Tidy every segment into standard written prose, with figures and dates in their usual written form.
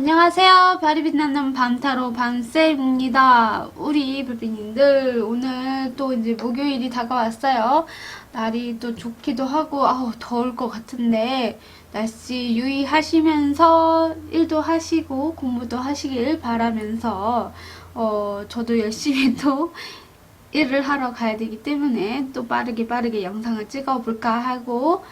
안녕하세요. 별이 빛나는 밤타로 밤쌤입니다. 우리 별빛님들, 오늘 또 이제 목요일이 다가왔어요. 날이 또 좋기도 하고, 더울 것 같은데, 날씨 유의하시면서 일도 하시고, 공부도 하시길 바라면서, 저도 열심히 또 일을 하러 가야 되기 때문에 또 빠르게 영상을 찍어볼까 하고,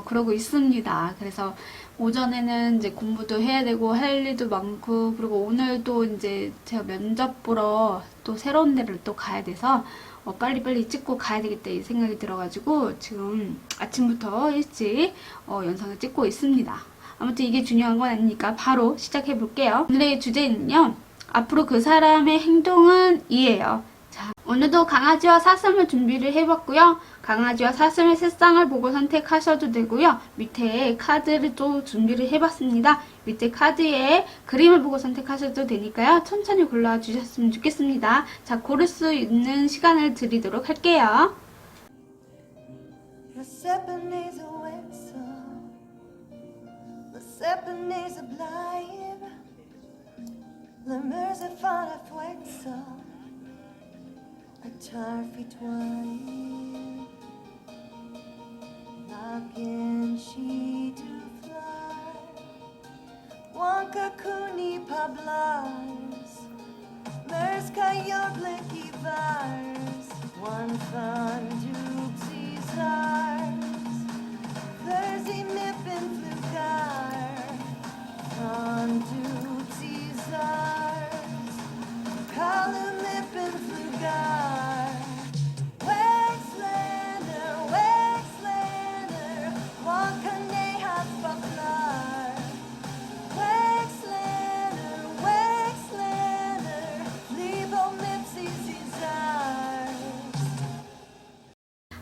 그러고 있습니다. 그래서 오전에는 이제 공부도 해야 되고 할 일도 많고, 그리고 오늘 또 이제 제가 면접 보러 또 새로운 데를 또 가야 돼서 빨리빨리 찍고 가야 되겠다 이 생각이 들어가지고 지금 아침부터 일찍 영상을 찍고 있습니다. 아무튼 이게 중요한 건 아니니까 바로 시작해 볼게요. 오늘의 주제는요, 앞으로 그 사람의 행동은 이에요. 자, 오늘도 강아지와 사슴을 준비를 해봤고요. 강아지와 사슴의 색상을 보고 선택하셔도 되고요. 밑에 카드를 또 준비를 해봤습니다. 밑에 카드에 그림을 보고 선택하셔도 되니까요. 천천히 골라주셨으면 좋겠습니다. 자, 고를 수 있는 시간을 드리도록 할게요. She to fly, one kakuni pablars, merska jobleki vars, one fun dupsy stars, Thursday mippen flugar, fun dupsy stars, column mippen flugar.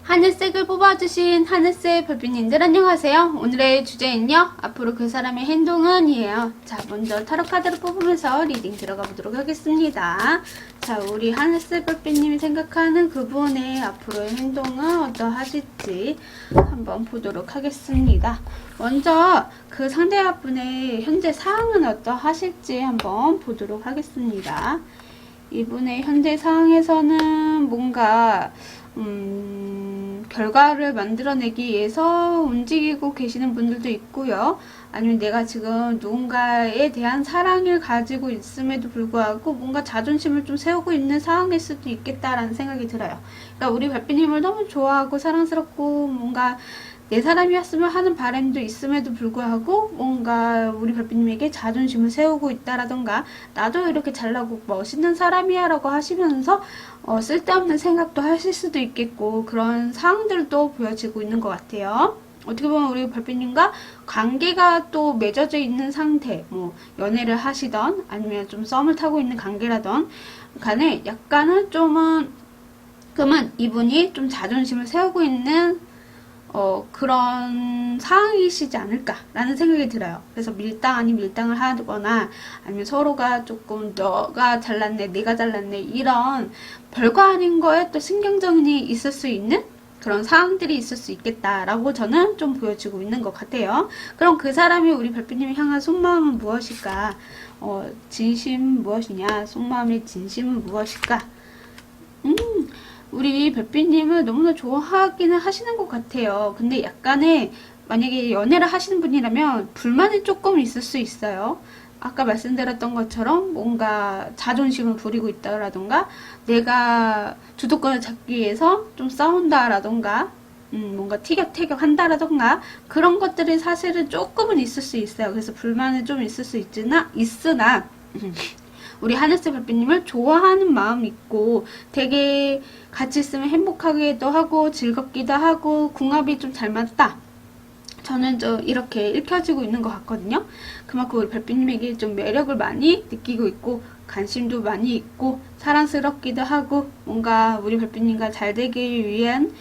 하늘색을 뽑아주신 하늘색 별빛님들 안녕하세요. 오늘의 주제는요, 앞으로 그 사람의 행동은 이에요. 자, 먼저 타로 카드를 뽑으면서 리딩 들어가 보도록 하겠습니다. 자, 우리 하늘색 별빛님이 생각하는 그분의 앞으로의 행동은 어떠하실지 한번 보도록 하겠습니다. 먼저 그 상대분의 현재 상황은 어떠하실지 한번 보도록 하겠습니다. 이분의 현재 상황에서는 뭔가 결과를 만들어내기 위해서 움직이고 계시는 분들도 있고요. 아니면 내가 지금 누군가에 대한 사랑을 가지고 있음에도 불구하고 뭔가 자존심을 좀 세우고 있는 상황일 수도 있겠다라는 생각이 들어요. 그러니까 우리 별빛님을 너무 좋아하고 사랑스럽고 뭔가 내 사람이었으면 하는 바람도 있음에도 불구하고 뭔가 우리 별빛님에게 자존심을 세우고 있다라던가, 나도 이렇게 잘나고 멋있는 사람이야 라고 하시면서 쓸데없는 생각도 하실 수도 있겠고, 그런 상황들도 보여지고 있는 것 같아요. 어떻게 보면 우리 별빛님과 관계가 또 맺어져 있는 상태, 뭐 연애를 하시던 아니면 좀 썸을 타고 있는 관계라던 간에 약간은 그러면 이분이 좀 자존심을 세우고 있는 그런 상황이시지 않을까라는 생각이 들어요. 그래서 밀당 아닌 밀당을 하거나, 아니면 서로가 조금 너가 잘났네, 내가 잘났네, 이런 별거 아닌 거에 또 신경전이 있을 수 있는 그런 상황들이 있을 수 있겠다라고 저는 좀 보여지고 있는 것 같아요. 그럼 그 사람이 우리 별빛님을 향한 속마음은 무엇일까? 진심 무엇이냐? 속마음의 진심은 무엇일까? 우리 별빛님을 너무나 좋아하기는 하시는 것 같아요. 근데 약간의, 만약에 연애를 하시는 분이라면 불만이 조금 있을 수 있어요. 아까 말씀드렸던 것처럼 뭔가 자존심을 부리고 있다라던가, 내가 주도권을 잡기 위해서 좀 싸운다라던가, 뭔가 티격태격 한다라던가, 그런 것들이 사실은 조금은 있을 수 있어요. 그래서 불만은 좀 있을 수 있으나 우리 하늘색 별빛님을 좋아하는 마음이 있고, 되게 같이 있으면 행복하기도 하고 즐겁기도 하고 궁합이 좀 잘 맞다, 저는 좀 이렇게 읽혀지고 있는 것 같거든요. 그만큼 우리 별빛님에게 좀 매력을 많이 느끼고 있고, 관심도 많이 있고, 사랑스럽기도 하고, 뭔가 우리 별빛님과 잘 되기 위한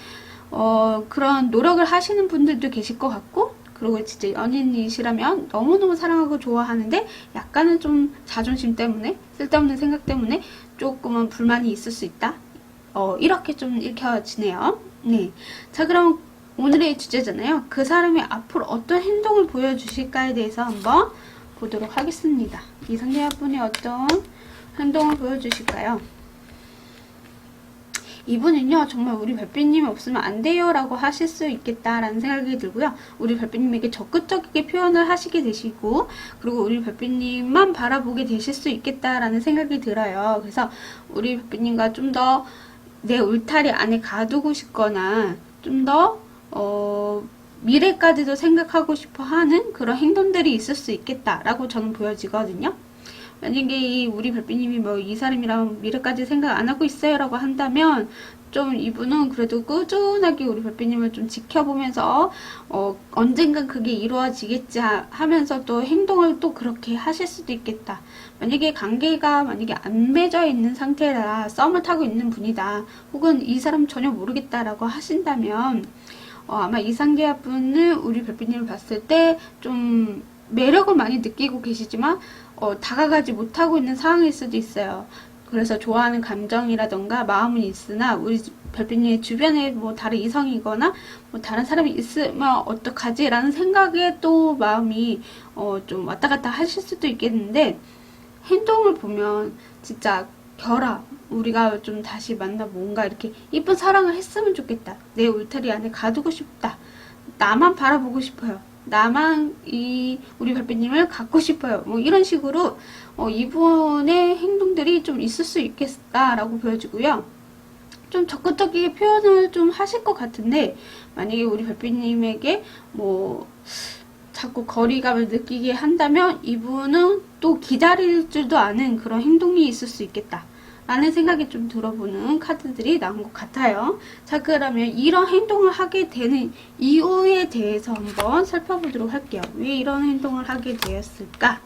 그런 노력을 하시는 분들도 계실 것 같고, 그리고 진짜 연인이시라면 너무너무 사랑하고 좋아하는데 약간은 좀 자존심 때문에, 쓸데없는 생각 때문에 조금은 불만이 있을 수 있다, 이렇게 좀 읽혀지네요. 네. 자, 그럼 오늘의 주제잖아요. 그 사람이 앞으로 어떤 행동을 보여주실까에 대해서 한번 보도록 하겠습니다. 이상대분이 어떤 행동을 보여주실까요? 이분은요, 정말 우리 별빛님이 없으면 안 돼요 라고 하실 수 있겠다라는 생각이 들고요. 우리 별빛님에게 적극적이게 표현을 하시게 되시고, 그리고 우리 별빛님만 바라보게 되실 수 있겠다라는 생각이 들어요. 그래서 우리 별빛님과 좀 더 내 울타리 안에 가두고 싶거나, 좀 더, 미래까지도 생각하고 싶어 하는 그런 행동들이 있을 수 있겠다라고 저는 보여지거든요. 만약에 우리 별빛님이 뭐 이 사람이랑 미래까지 생각 안 하고 있어요 라고 한다면, 좀 이분은 그래도 꾸준하게 우리 별빛님을 좀 지켜보면서 언젠간 그게 이루어지겠지 하면서 또 행동을 또 그렇게 하실 수도 있겠다. 만약에 관계가 안 맺어 있는 상태라 썸을 타고 있는 분이다, 혹은 이 사람 전혀 모르겠다라고 하신다면 아마 이 상대분은 우리 별빛님을 봤을 때 좀 매력을 많이 느끼고 계시지만 다가가지 못하고 있는 상황일 수도 있어요. 그래서 좋아하는 감정이라던가 마음은 있으나 우리 별빛님 주변에 뭐 다른 이성이거나 뭐 다른 사람이 있으면 어떡하지? 라는 생각에 또 마음이 좀 왔다 갔다 하실 수도 있겠는데, 행동을 보면 진짜 결합, 우리가 좀 다시 만나 뭔가 이렇게 이쁜 사랑을 했으면 좋겠다, 내 울타리 안에 가두고 싶다, 나만 바라보고 싶어요, 나만 우리 별빛님을 갖고 싶어요, 뭐 이런 식으로 이분의 행동들이 좀 있을 수 있겠다라고 보여지고요. 좀 적극적이게 표현을 좀 하실 것 같은데, 만약에 우리 별빛님에게 뭐 자꾸 거리감을 느끼게 한다면 이분은 또 기다릴 줄도 아는 그런 행동이 있을 수 있겠다 라는 생각이 좀 들어보는 카드들이 나온 것 같아요. 자, 그러면 이런 행동을 하게 되는 이유에 대해서 한번 살펴보도록 할게요. 왜 이런 행동을 하게 되었을까?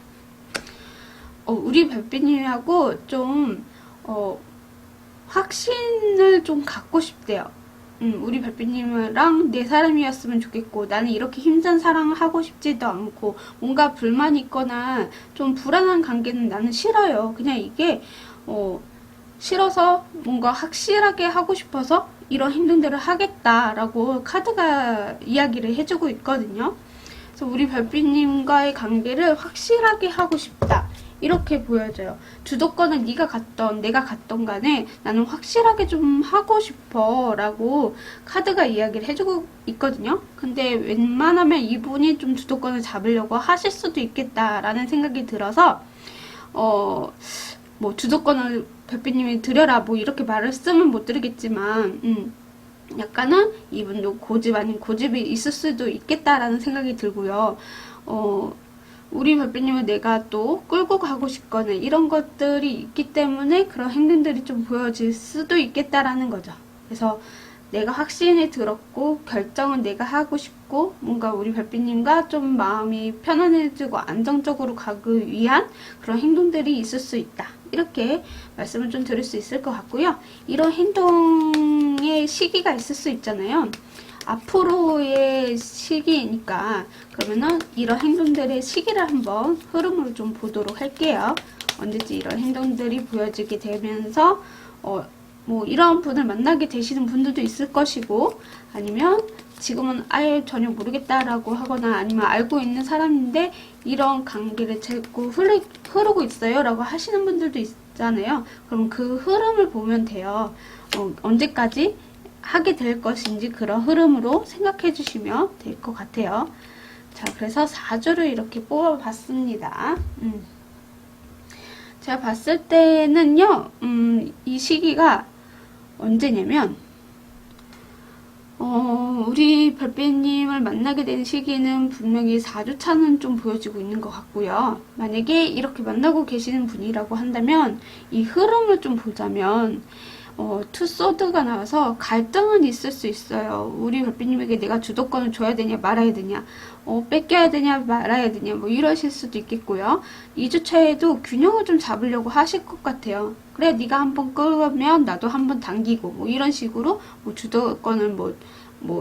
우리 별빛님하고 좀 확신을 좀 갖고 싶대요. 우리 별빛님이랑 내 사람이었으면 좋겠고, 나는 이렇게 힘든 사랑을 하고 싶지도 않고, 뭔가 불만이 있거나 좀 불안한 관계는 나는 싫어요. 그냥 이게 싫어서 뭔가 확실하게 하고 싶어서 이런 행동들을 하겠다라고 카드가 이야기를 해주고 있거든요. 그래서 우리 별빛님과의 관계를 확실하게 하고 싶다, 이렇게 보여져요. 주도권은 네가 갖던 내가 갖던 간에 나는 확실하게 좀 하고 싶어 라고 카드가 이야기를 해주고 있거든요. 근데 웬만하면 이분이 좀 주도권을 잡으려고 하실 수도 있겠다라는 생각이 들어서 뭐 주도권을 별빛님이 드려라 뭐 이렇게 말을 쓰면 못 드리겠지만 약간은 이분도 고집 아닌 고집이 있을 수도 있겠다라는 생각이 들고요. 우리 별빛님은 내가 또 끌고 가고 싶거나 이런 것들이 있기 때문에 그런 행동들이 좀 보여질 수도 있겠다라는 거죠. 그래서 내가 확신이 들었고 결정은 내가 하고 싶고 뭔가 우리 별빛님과 좀 마음이 편안해지고 안정적으로 가기 위한 그런 행동들이 있을 수 있다, 이렇게 말씀을 좀 드릴 수 있을 것 같고요. 이런 행동의 시기가 있을 수 있잖아요. 앞으로의 시기니까 그러면은 이런 행동들의 시기를 한번 흐름으로 좀 보도록 할게요. 언제쯤 이런 행동들이 보여지게 되면서 뭐 이런 분을 만나게 되시는 분들도 있을 것이고, 아니면 지금은 아예 전혀 모르겠다라고 하거나 아니면 알고 있는 사람인데 이런 관계를 자꾸 흐르고 있어요 라고 하시는 분들도 있잖아요. 그럼 그 흐름을 보면 돼요. 언제까지 하게 될 것인지 그런 흐름으로 생각해 주시면 될 것 같아요. 자, 그래서 4주를 이렇게 뽑아 봤습니다. 제가 봤을 때는요, 이 시기가 언제냐면, 우리 별빛님을 만나게 된 시기는 분명히 4주차는 좀 보여지고 있는 것 같고요. 만약에 이렇게 만나고 계시는 분이라고 한다면, 이 흐름을 좀 보자면, 투소드가 나와서 갈등은 있을 수 있어요. 우리 별빛님에게 내가 주도권을 줘야 되냐 말아야 되냐, 뺏겨야 되냐 말아야 되냐 뭐 이러실 수도 있겠고요. 2주차에도 균형을 좀 잡으려고 하실 것 같아요. 그래, 네가 한번 끌면 나도 한번 당기고 뭐 이런 식으로 뭐 주도권을 뭐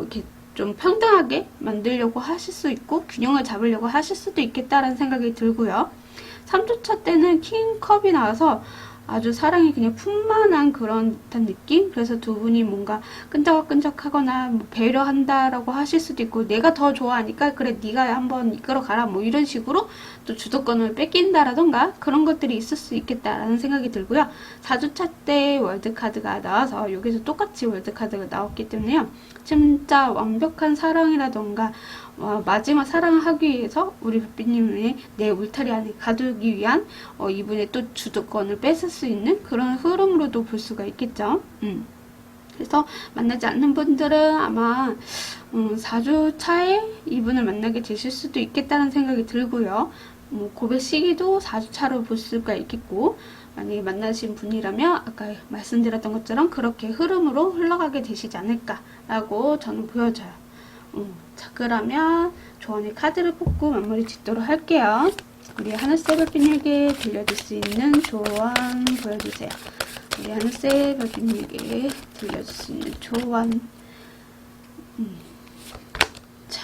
이렇게 좀 평등하게 만들려고 하실 수 있고 균형을 잡으려고 하실 수도 있겠다라는 생각이 들고요. 3주차 때는 킹컵이 나와서 아주 사랑이 그냥 풍만한 그런 듯한 느낌? 그래서 두 분이 뭔가 끈적끈적하거나 뭐 배려한다라고 하실 수도 있고, 내가 더 좋아하니까 그래 네가 한번 이끌어 가라 뭐 이런 식으로 또 주도권을 뺏긴다라던가 그런 것들이 있을 수 있겠다라는 생각이 들고요. 4주차 때 월드카드가 나와서 여기서 똑같이 월드카드가 나왔기 때문에요. 진짜 완벽한 사랑이라던가 마지막 사랑을 하기 위해서 우리 별빛님의 내 울타리 안에 가두기 위한 이분의 또 주도권을 뺏을 수 있는 그런 흐름으로도 볼 수가 있겠죠. 그래서 만나지 않는 분들은 아마 4주 차에 이분을 만나게 되실 수도 있겠다는 생각이 들고요. 뭐 고백 시기도 4주 차로 볼 수가 있겠고, 만약에 만나신 분이라면 아까 말씀드렸던 것처럼 그렇게 흐름으로 흘러가게 되시지 않을까라고 저는 보여져요. 자, 그러면 조언의 카드를 뽑고 마무리 짓도록 할게요. 우리 하늘색 별빛님에게 들려줄 수 있는 조언 보여주세요. 우리 하늘색 별빛님에게 들려줄 수 있는 조언. 자,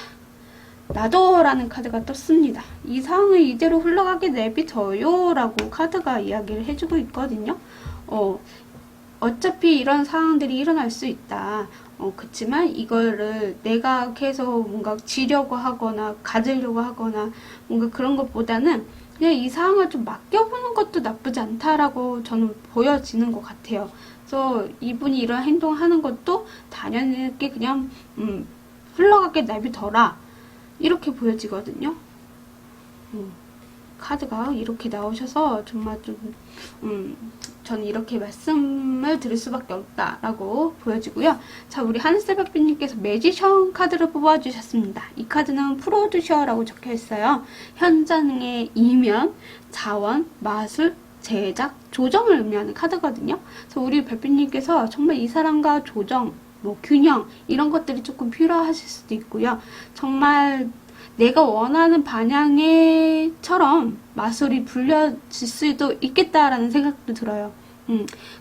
나도라는 카드가 떴습니다. 이 상황을 이대로 흘러가게 내비둬요 라고 카드가 이야기를 해주고 있거든요. 어차피 이런 상황들이 일어날 수 있다. 그치만 이거를 내가 계속 뭔가 지려고 하거나 가지려고 하거나 뭔가 그런 것보다는 그냥 이 상황을 좀 맡겨보는 것도 나쁘지 않다라고 저는 보여지는 것 같아요. 그래서 이분이 이런 행동하는 것도 당연하게 그냥 흘러가게 내비둬라 이렇게 보여지거든요. 카드가 이렇게 나오셔서 정말 좀 저는 이렇게 말씀을 드릴 수밖에 없다라고 보여지고요. 자, 우리 하늘색별빛님께서 매지션 카드를 뽑아주셨습니다. 이 카드는 프로듀셔라고 적혀있어요. 현장의 이면, 자원, 마술, 제작, 조정을 의미하는 카드거든요. 그래서 우리 별빛님께서 정말 이 사람과 조정, 뭐 균형 이런 것들이 조금 필요하실 수도 있고요. 정말 내가 원하는 방향에처럼 마술이 불려질 수도 있겠다라는 생각도 들어요.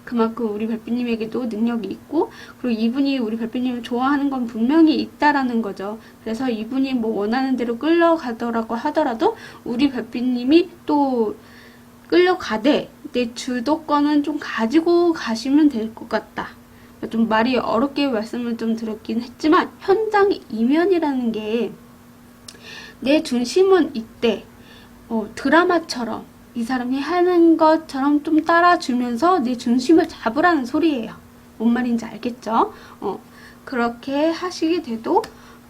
그만큼 우리 별빛님에게도 능력이 있고, 그리고 이분이 우리 별빛님을 좋아하는 건 분명히 있다라는 거죠. 그래서 이분이 뭐 원하는 대로 끌려가더라고 하더라도 우리 별빛님이 또 끌려가되 내 주도권은 좀 가지고 가시면 될 것 같다. 좀 말이 어렵게 말씀을 좀 드렸긴 했지만, 현장 이면이라는 게 내 중심은 이때 드라마처럼 이 사람이 하는 것처럼 좀 따라주면서 내 중심을 잡으라는 소리예요. 뭔 말인지 알겠죠? 그렇게 하시게 돼도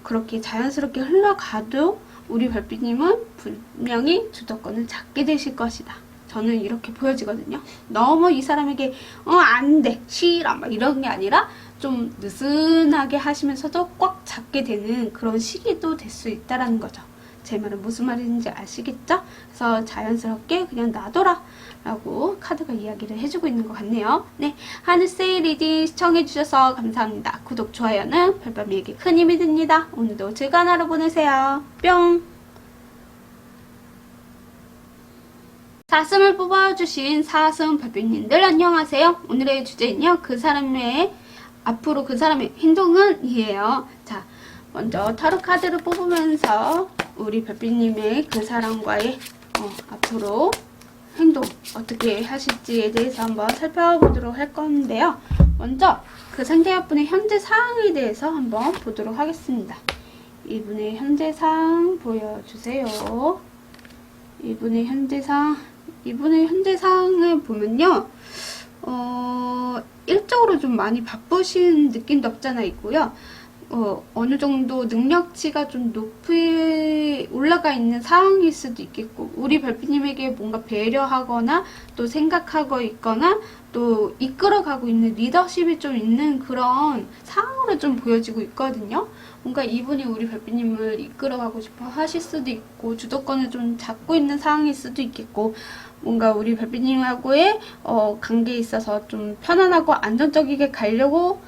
그렇게 자연스럽게 흘러가도 우리 별빛님은 분명히 주도권을 잡게 되실 것이다. 저는 이렇게 보여지거든요. 너무 이 사람에게 안 돼, 싫어 막 이런 게 아니라 좀 느슨하게 하시면서도 꽉 잡게 되는 그런 시기도 될 수 있다라는 거죠. 제 말은 무슨 말인지 아시겠죠? 그래서 자연스럽게 그냥 놔둬라 라고 카드가 이야기를 해주고 있는 것 같네요. 네, 하늘세일 리딩 시청해주셔서 감사합니다. 구독, 좋아요는 별밤이에게 큰 힘이 됩니다. 오늘도 즐거운 하루 보내세요. 뿅! 사슴을 뽑아주신 사슴 별빛님들 안녕하세요. 오늘의 주제는요, 앞으로 그 사람의 행동은 이에요. 자, 먼저 타로 카드를 뽑으면서 우리 별빛님의 그 사람과의 앞으로 행동 어떻게 하실지에 대해서 한번 살펴보도록 할 건데요. 먼저 그 상대분의 현재 상황에 대해서 한번 보도록 하겠습니다. 이분의 현재 상황 보여주세요. 이분의 현재 상황을 보면요, 일적으로 좀 많이 바쁘신 느낌도 없잖아 있고요. 어느 정도 능력치가 좀 높이 올라가 있는 상황일 수도 있겠고, 우리 별빛님에게 뭔가 배려하거나 또 생각하고 있거나 또 이끌어가고 있는 리더십이 좀 있는 그런 상황으로 좀 보여지고 있거든요. 뭔가 이분이 우리 별빛님을 이끌어가고 싶어 하실 수도 있고, 주도권을 좀 잡고 있는 상황일 수도 있겠고, 뭔가 우리 별빛님하고의 관계에 있어서 좀 편안하고 안정적이게 가려고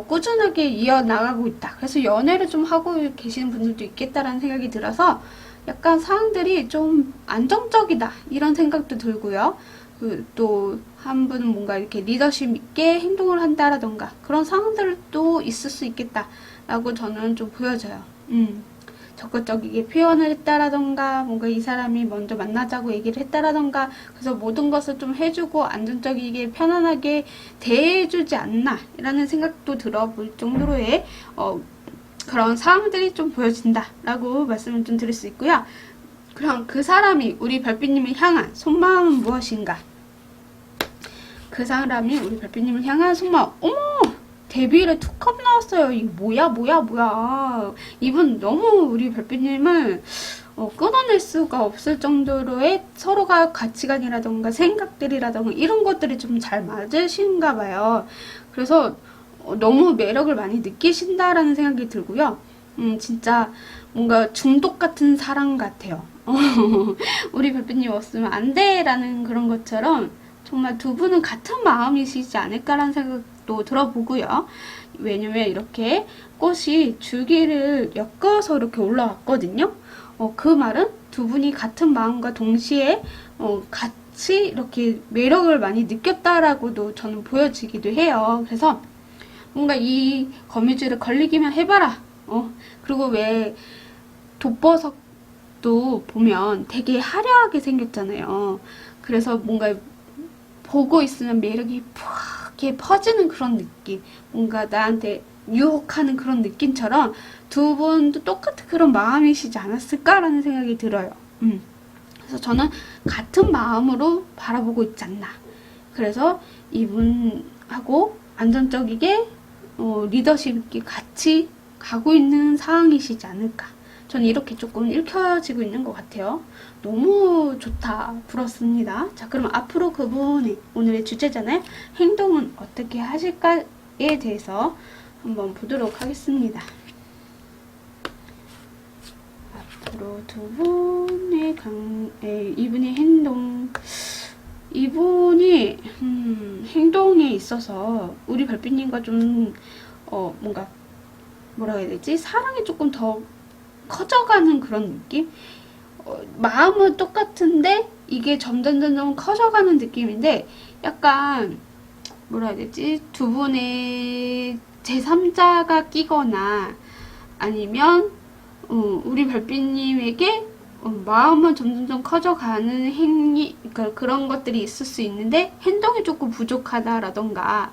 꾸준하게 이어나가고 있다. 그래서 연애를 좀 하고 계시는 분들도 있겠다라는 생각이 들어서 약간 상황들이 좀 안정적이다 이런 생각도 들고요. 또 한 분은 뭔가 이렇게 리더십 있게 행동을 한다라던가 그런 상황들도 있을 수 있겠다라고 저는 좀 보여져요. 적극적이게 표현을 했다라던가 뭔가 이 사람이 먼저 만나자고 얘기를 했다라던가 그래서 모든 것을 좀 해주고 안정적이게 편안하게 대해주지 않나 라는 생각도 들어볼 정도로의 그런 상황들이 좀 보여진다 라고 말씀을 좀 드릴 수 있고요. 그럼 그 사람이 우리 별빛님을 향한 속마음은 무엇인가? 그 사람이 우리 별빛님을 향한 속마음. 어머! 데뷔일에 투컵 나왔어요. 이거 뭐야. 이분 너무 우리 별빛님을 끊어낼 수가 없을 정도로의 서로가 가치관이라던가 생각들이라던가 이런 것들이 좀 잘 맞으신가 봐요. 그래서 너무 매력을 많이 느끼신다라는 생각이 들고요. 진짜 뭔가 중독 같은 사랑 같아요. 우리 별빛님 없으면 안 돼라는 그런 것처럼 정말 두 분은 같은 마음이시지 않을까라는 생각도 들어보고요. 왜냐면 이렇게 꽃이 줄기를 엮어서 이렇게 올라왔거든요. 그 말은 두 분이 같은 마음과 동시에 같이 이렇게 매력을 많이 느꼈다라고도 저는 보여지기도 해요. 그래서 뭔가 이 거미줄에 걸리기만 해봐라. 그리고 왜 돋보석도 보면 되게 화려하게 생겼잖아요. 그래서 뭔가 보고 있으면 매력이 푹 퍼지는 그런 느낌. 뭔가 나한테 유혹하는 그런 느낌처럼 두 분도 똑같은 그런 마음이시지 않았을까라는 생각이 들어요. 그래서 저는 같은 마음으로 바라보고 있지 않나. 그래서 이분하고 안정적이게 리더십 있게 같이 가고 있는 상황이시지 않을까. 저는 이렇게 조금 읽혀지고 있는 것 같아요. 너무 좋다. 부럽습니다. 자, 그럼 앞으로 그분이 오늘의 주제잖아요. 행동은 어떻게 하실까에 대해서 한번 보도록 하겠습니다. 앞으로 두 분의 이분의 행동. 이분이 행동에 있어서 우리 별빛님과 좀 뭔가 뭐라고 해야 되지? 사랑이 조금 더 커져가는 그런 느낌? 마음은 똑같은데 이게 점점 커져가는 느낌인데 약간 뭐라 해야 되지? 두 분의 제3자가 끼거나 아니면 우리 별빛님에게 마음은 점점 커져가는 행위, 그러니까 그런 것들이 있을 수 있는데 행동이 조금 부족하다라던가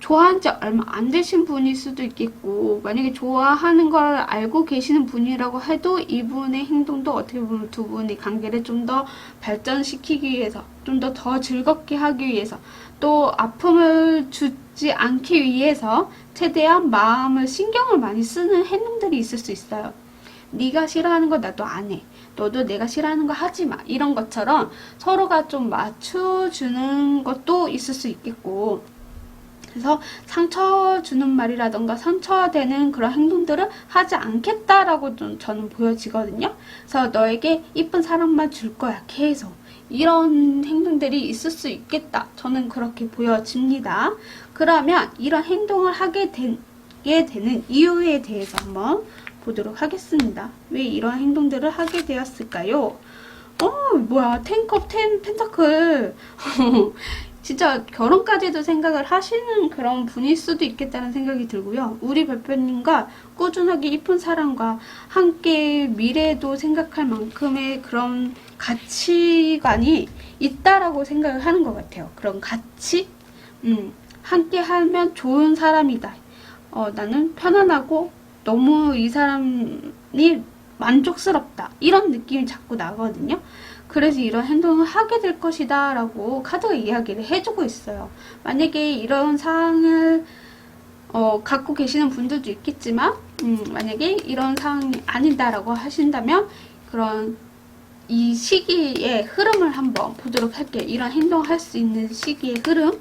좋아한 지 얼마 안 되신 분일 수도 있겠고, 만약에 좋아하는 걸 알고 계시는 분이라고 해도 이분의 행동도 어떻게 보면 두 분의 관계를 좀 더 발전시키기 위해서, 좀 더 즐겁게 하기 위해서, 또 아픔을 주지 않기 위해서 최대한 마음을 신경을 많이 쓰는 행동들이 있을 수 있어요. 네가 싫어하는 거 나도 안 해. 너도 내가 싫어하는 거 하지 마. 이런 것처럼 서로가 좀 맞춰주는 것도 있을 수 있겠고, 그래서 상처 주는 말이라던가 상처되는 그런 행동들을 하지 않겠다라고 좀 저는 보여지거든요. 그래서 너에게 이쁜 사랑만 줄 거야. 계속. 이런 행동들이 있을 수 있겠다. 저는 그렇게 보여집니다. 그러면 이런 행동을 하게 되는 이유에 대해서 한번 보도록 하겠습니다. 왜 이런 행동들을 하게 되었을까요? 뭐야. 텐컵, 펜타클. 진짜 결혼까지도 생각을 하시는 그런 분일 수도 있겠다는 생각이 들고요. 우리 별표님과 꾸준하게 이쁜 사랑과 함께 미래도 생각할 만큼의 그런 가치관이 있다라고 생각을 하는 것 같아요. 그런 가치? 함께 하면 좋은 사람이다. 나는 편안하고 너무 이 사람이 만족스럽다. 이런 느낌이 자꾸 나거든요. 그래서 이런 행동을 하게 될 것이다 라고 카드가 이야기를 해주고 있어요. 만약에 이런 상황을 갖고 계시는 분들도 있겠지만 만약에 이런 상황이 아니다라고 하신다면 그런 이 시기의 흐름을 한번 보도록 할게요. 이런 행동을 할 수 있는 시기의 흐름.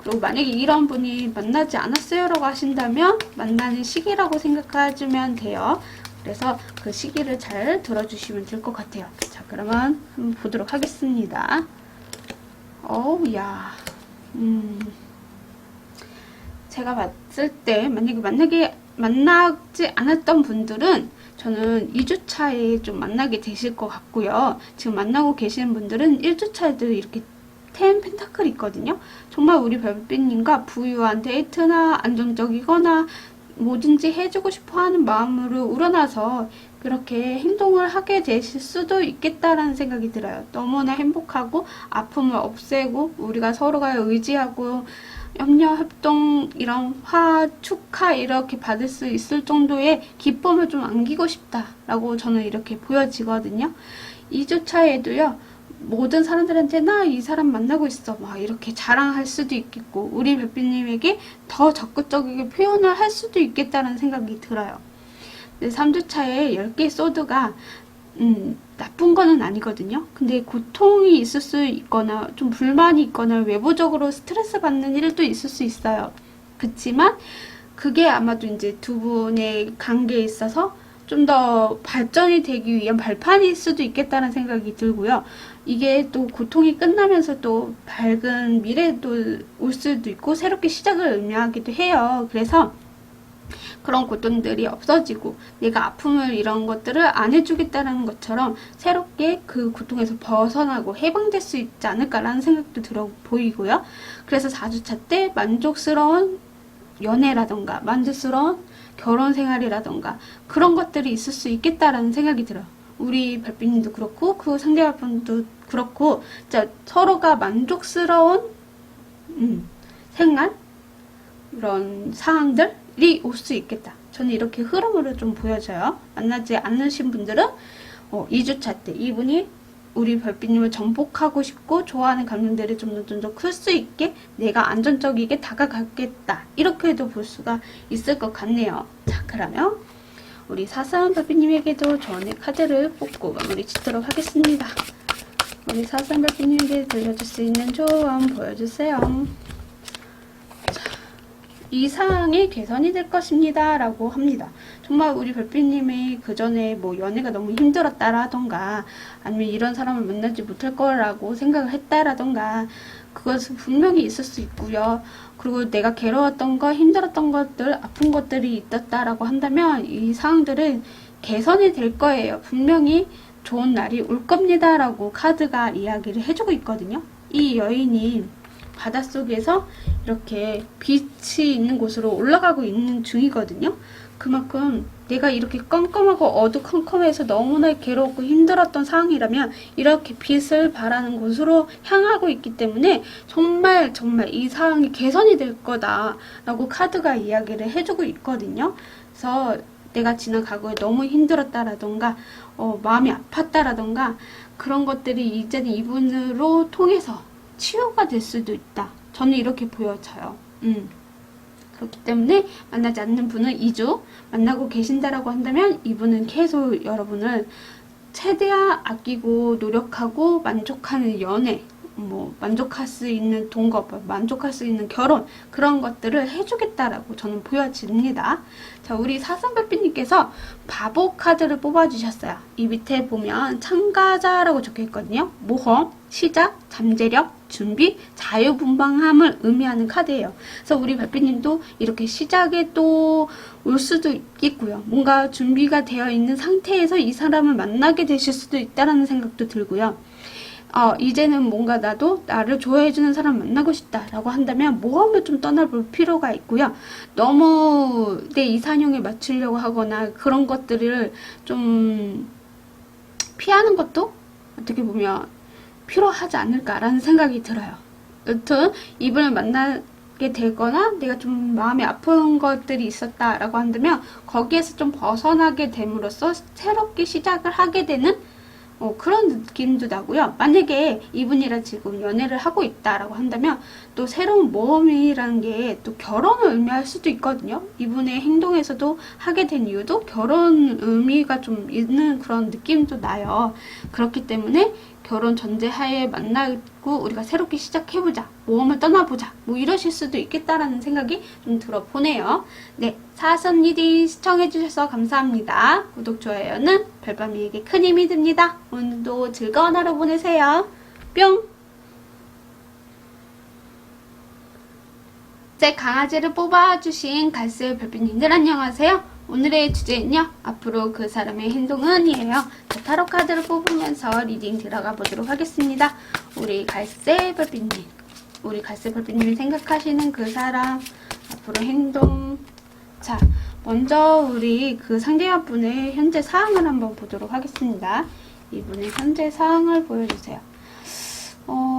그리고 만약에 이런 분이 만나지 않았어요 라고 하신다면 만나는 시기라고 생각해주면 돼요. 그래서 그 시기를 잘 들어주시면 될 것 같아요. 자, 그러면 한번 보도록 하겠습니다. 야. 제가 봤을 때 만약에 만나지 않았던 분들은 저는 2주차에 좀 만나게 되실 것 같고요. 지금 만나고 계시는 분들은 1주차에도 이렇게 10 펜타클이 있거든요. 정말 우리 별빛님과 부유한 데이트나 안정적이거나 뭐든지 해주고 싶어 하는 마음으로 우러나서 그렇게 행동을 하게 되실 수도 있겠다라는 생각이 들어요. 너무나 행복하고 아픔을 없애고 우리가 서로가 의지하고 협력, 협동, 이런 축하 이렇게 받을 수 있을 정도의 기쁨을 좀 안기고 싶다라고 저는 이렇게 보여지거든요. 2주차에도요. 모든 사람들한테 나 이 사람 만나고 있어 막 이렇게 자랑할 수도 있겠고 우리 별빛님에게 더 적극적이게 표현을 할 수도 있겠다는 생각이 들어요. 3주차에 10개의 소드가 나쁜 거는 아니거든요. 근데 고통이 있을 수 있거나 좀 불만이 있거나 외부적으로 스트레스 받는 일도 있을 수 있어요. 그치만 그게 아마도 이제 두 분의 관계에 있어서 좀 더 발전이 되기 위한 발판일 수도 있겠다는 생각이 들고요. 이게 또 고통이 끝나면서 또 밝은 미래도 올 수도 있고 새롭게 시작을 의미하기도 해요. 그래서 그런 고통들이 없어지고 내가 아픔을 이런 것들을 안 해주겠다는 것처럼 새롭게 그 고통에서 벗어나고 해방될 수 있지 않을까라는 생각도 들어 보이고요. 그래서 4주차 때 만족스러운 연애라던가 만족스러운 결혼 생활이라던가 그런 것들이 있을 수 있겠다라는 생각이 들어요. 우리 별빛님도 그렇고 그 상대방도 그렇고 진짜 서로가 만족스러운 생활 이런 상황들이 올 수 있겠다. 저는 이렇게 흐름으로 좀 보여져요. 만나지 않으신 분들은 2주차 때 이분이 우리 별빛님을 정복하고 싶고 좋아하는 감정들이 좀 더 클 수 있게 내가 안전적이게 다가가겠다. 이렇게도 볼 수가 있을 것 같네요. 자, 그러면 우리 사사원 별빛님에게도 조언의 카드를 뽑고 마무리 짓도록 하겠습니다. 우리 사사원 별빛님에게 들려줄 수 있는 조언 보여주세요. 이 상황이 개선이 될 것입니다 라고 합니다. 정말 우리 별빛님이 그 전에 뭐 연애가 너무 힘들었다라던가 아니면 이런 사람을 만나지 못할 거라고 생각을 했다라던가 그것은 분명히 있을 수 있고요. 그리고 내가 괴로웠던 거 힘들었던 것들 아픈 것들이 있었다라고 한다면 이 상황들은 개선이 될 거예요. 분명히 좋은 날이 올 겁니다 라고 카드가 이야기를 해주고 있거든요. 이 여인이 바닷속에서 이렇게 빛이 있는 곳으로 올라가고 있는 중이거든요. 그만큼 내가 이렇게 깜깜하고 어두컴컴해서 너무나 괴롭고 힘들었던 상황이라면 이렇게 빛을 발하는 곳으로 향하고 있기 때문에 정말 이 상황이 개선이 될 거다라고 카드가 이야기를 해주고 있거든요. 그래서 내가 지난 과거에 너무 힘들었다라던가 마음이 아팠다라던가 그런 것들이 이제는 이분으로 통해서 치유가 될 수도 있다. 저는 이렇게 보여져요. 그렇기 때문에 만나지 않는 분은 2주 만나고 계신다라고 한다면 이분은 계속 여러분을 최대한 아끼고 노력하고 만족하는 연애, 뭐 만족할 수 있는 동거, 만족할 수 있는 결혼 그런 것들을 해주겠다라고 저는 보여집니다. 자, 우리 사슴별빛님께서 바보 카드를 뽑아주셨어요. 이 밑에 보면 참가자라고 적혀있거든요. 모험, 시작, 잠재력, 준비, 자유분방함을 의미하는 카드예요. 그래서 우리 별빛님도 이렇게 시작에 또 올 수도 있겠고요. 뭔가 준비가 되어 있는 상태에서 이 사람을 만나게 되실 수도 있다는 생각도 들고요. 이제는 뭔가 나도 나를 좋아해주는 사람 만나고 싶다라고 한다면 모험을 좀 떠나볼 필요가 있고요. 너무 내 이상형에 맞추려고 하거나 그런 것들을 좀 피하는 것도 어떻게 보면 필요하지 않을까라는 생각이 들어요. 여튼 이분을 만나게 되거나 내가 좀 마음이 아픈 것들이 있었다라고 한다면 거기에서 좀 벗어나게 됨으로써 새롭게 시작을 하게 되는 그런 느낌도 나고요. 만약에 이분이랑 지금 연애를 하고 있다라고 한다면 또 새로운 모험이라는 게 또 결혼을 의미할 수도 있거든요. 이분의 행동에서도 하게 된 이유도 결혼 의미가 좀 있는 그런 느낌도 나요. 그렇기 때문에 결혼 전제하에 만나고 우리가 새롭게 시작해보자, 모험을 떠나보자, 뭐 이러실 수도 있겠다라는 생각이 좀 들어보네요. 네, 사선 리딩 시청해주셔서 감사합니다. 구독, 좋아요는 별밤이에게 큰 힘이 됩니다. 오늘도 즐거운 하루 보내세요. 뿅! 제 강아지를 뽑아주신 갈색 별빛님들 안녕하세요. 오늘의 주제는요. 앞으로 그 사람의 행동은 이에요. 자, 타로 카드를 뽑으면서 리딩 들어가 보도록 하겠습니다. 우리 갈색 별빛님. 우리 갈색 별빛님이 생각하시는 그 사람 앞으로 행동. 자, 먼저 우리 그 상대방분의 현재 상황을 한번 보도록 하겠습니다. 이분의 현재 상황을 보여주세요.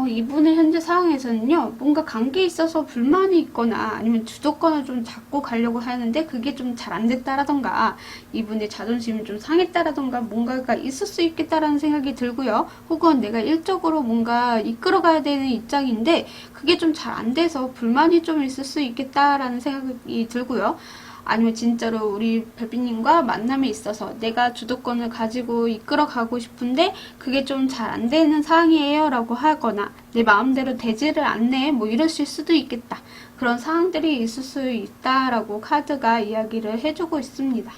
이분의 현재 상황에서는요, 뭔가 관계에 있어서 불만이 있거나 아니면 주도권을 좀 잡고 가려고 하는데 그게 좀 잘 안 됐다라던가 이분의 자존심이 좀 상했다라던가 뭔가가 있을 수 있겠다라는 생각이 들고요. 혹은 내가 일적으로 뭔가 이끌어가야 되는 입장인데 그게 좀 잘 안 돼서 불만이 좀 있을 수 있겠다라는 생각이 들고요. 아니면 진짜로 우리 별빛님과 만남에 있어서 내가 주도권을 가지고 이끌어가고 싶은데 그게 좀 잘 안 되는 상황이에요 라고 하거나 내 마음대로 되지를 않네 뭐 이러실 수도 있겠다. 그런 상황들이 있을 수 있다라고 카드가 이야기를 해주고 있습니다.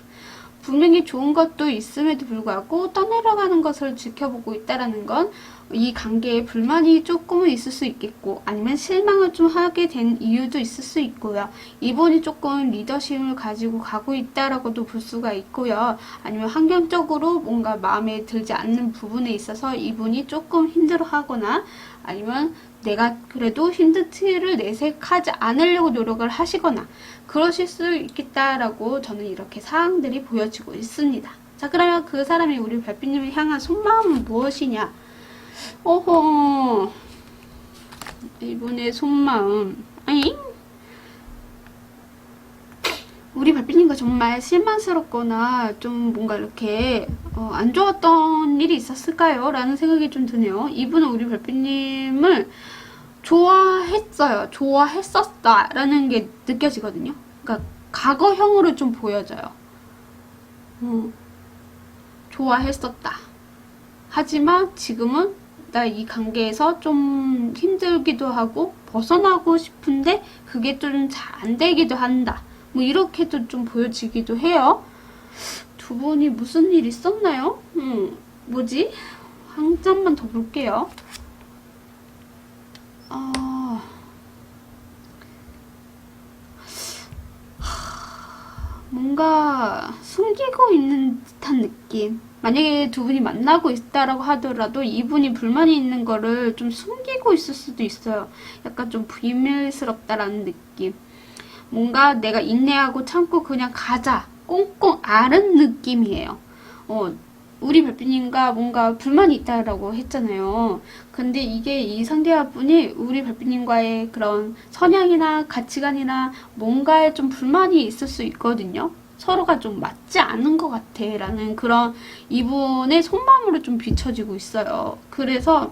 분명히 좋은 것도 있음에도 불구하고 떠내려가는 것을 지켜보고 있다라는 건 이 관계에 불만이 조금은 있을 수 있겠고 아니면 실망을 좀 하게 된 이유도 있을 수 있고요. 이분이 조금 리더십을 가지고 가고 있다라고도 볼 수가 있고요. 아니면 환경적으로 뭔가 마음에 들지 않는 부분에 있어서 이분이 조금 힘들어하거나 아니면 내가 그래도 힘든 티를 내색하지 않으려고 노력을 하시거나 그러실 수 있겠다라고 저는 이렇게 사항들이 보여지고 있습니다. 자, 그러면 그 사람이 우리 별빛님을 향한 속마음은 무엇이냐? 이분의 속마음. 아잉? 우리 별빛님과 정말 실망스럽거나 좀 뭔가 이렇게 안 좋았던 일이 있었을까요? 라는 생각이 좀 드네요. 이분은 우리 별빛님을 좋아했어요. 좋아했었다 라는 게 느껴지거든요. 그러니까 과거형으로 좀 보여져요. 좋아했었다. 하지만 지금은 나 이 관계에서 좀 힘들기도 하고 벗어나고 싶은데 그게 좀 잘 안 되기도 한다. 뭐 이렇게도 좀 보여지기도 해요. 두 분이 무슨 일 있었나요? 뭐지? 한 점만 더 볼게요. 뭔가 숨기고 있는 듯한 느낌. 만약에 두 분이 만나고 있다라고 하더라도 이분이 불만이 있는 거를 좀 숨기고 있을 수도 있어요. 약간 좀 비밀스럽다라는 느낌. 뭔가 내가 인내하고 참고 그냥 가자. 꽁꽁 앓은 느낌이에요. 우리 별빛님과 뭔가 불만이 있다라고 했잖아요. 근데 이게 이 상대분이 우리 별빛님과의 그런 성향이나 가치관이나 뭔가에 좀 불만이 있을 수 있거든요. 서로가 좀 맞지 않은 것 같아 라는 그런 이분의 속마음으로 좀 비춰지고 있어요. 그래서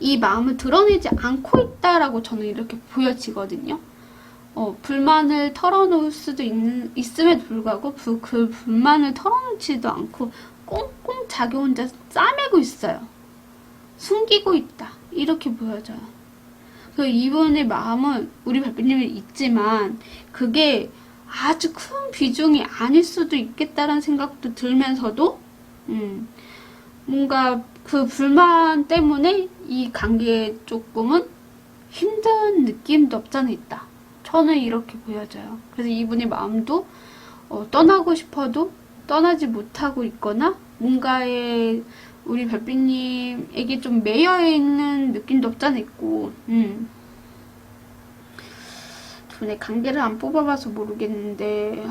이 마음을 드러내지 않고 있다라고 저는 이렇게 보여지거든요. 불만을 털어놓을 수도 있음에도 불구하고 그 불만을 털어놓지도 않고 꽁꽁 자기 혼자 싸매고 있어요. 숨기고 있다. 이렇게 보여져요. 그 이분의 마음은 우리 별빛님이 있지만 그게 아주 큰 비중이 아닐 수도 있겠다라는 생각도 들면서도 뭔가 그 불만 때문에 이 관계에 조금은 힘든 느낌도 없잖아 있다. 저는 이렇게 보여져요. 그래서 이분의 마음도 떠나고 싶어도 떠나지 못하고 있거나 뭔가에 우리 별빛님에게 좀 매여 있는 느낌도 없잖아 있고 두 분의 관계를 안 뽑아봐서 모르겠는데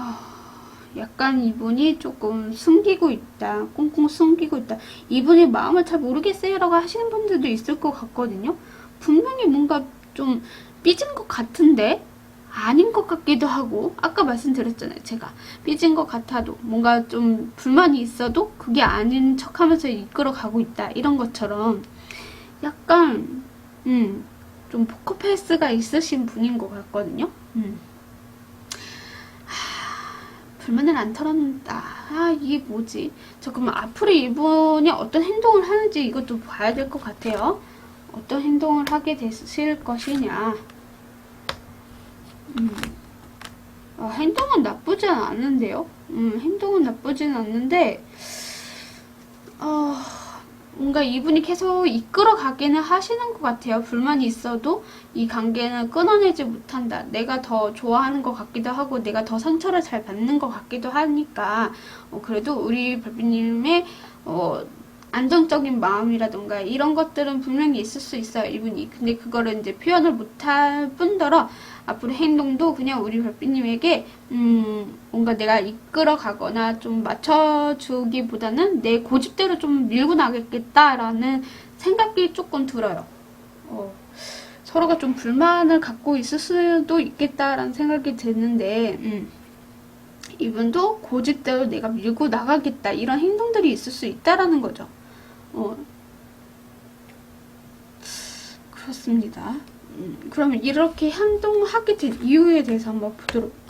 약간 이분이 조금 숨기고 있다. 꽁꽁 숨기고 있다. 이분의 마음을 잘 모르겠어요 라고 하시는 분들도 있을 것 같거든요. 분명히 뭔가 좀 삐진 것 같은데 아닌 것 같기도 하고 아까 말씀드렸잖아요. 제가 삐진 것 같아도 뭔가 좀 불만이 있어도 그게 아닌 척하면서 이끌어가고 있다. 이런 것처럼 약간 좀 포커페이스가 있으신 분인 것 같거든요. 불만을 안 털어놓는다. 이게 뭐지? 저 그러면 앞으로 이분이 어떤 행동을 하는지 이것도 봐야 될 것 같아요. 어떤 행동을 하게 되실 것이냐. 행동은 나쁘진 않은데요. 행동은 나쁘진 않는데 뭔가 이분이 계속 이끌어가기는 하시는 것 같아요. 불만이 있어도 이 관계는 끊어내지 못한다. 내가 더 좋아하는 것 같기도 하고 내가 더 상처를 잘 받는 것 같기도 하니까 그래도 우리 별빛님의 안정적인 마음이라던가 이런 것들은 분명히 있을 수 있어요. 이분이. 근데 그거를 이제 표현을 못할 뿐더러 앞으로 행동도 그냥 우리 별빛님에게 뭔가 내가 이끌어 가거나 좀 맞춰주기보다는 내 고집대로 좀 밀고 나가겠다라는 생각이 조금 들어요. 서로가 좀 불만을 갖고 있을 수도 있겠다라는 생각이 드는데, 이분도 고집대로 내가 밀고 나가겠다 이런 행동들이 있을 수 있다라는 거죠. 그렇습니다. 그러면 이렇게 행동하게 된 이유에 대해서 한번 보도록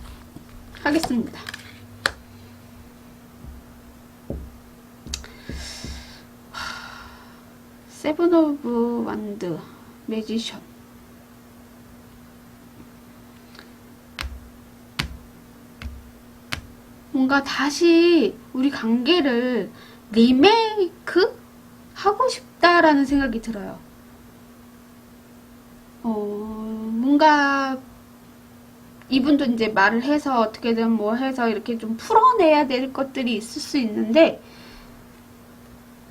하겠습니다. 세븐 오브 완드, 매지션. 뭔가 다시 우리 관계를 리메이크 하고 싶다라는 생각이 들어요. 뭔가 이분도 이제 말을 해서 어떻게든 뭐 해서 이렇게 좀 풀어내야 될 것들이 있을 수 있는데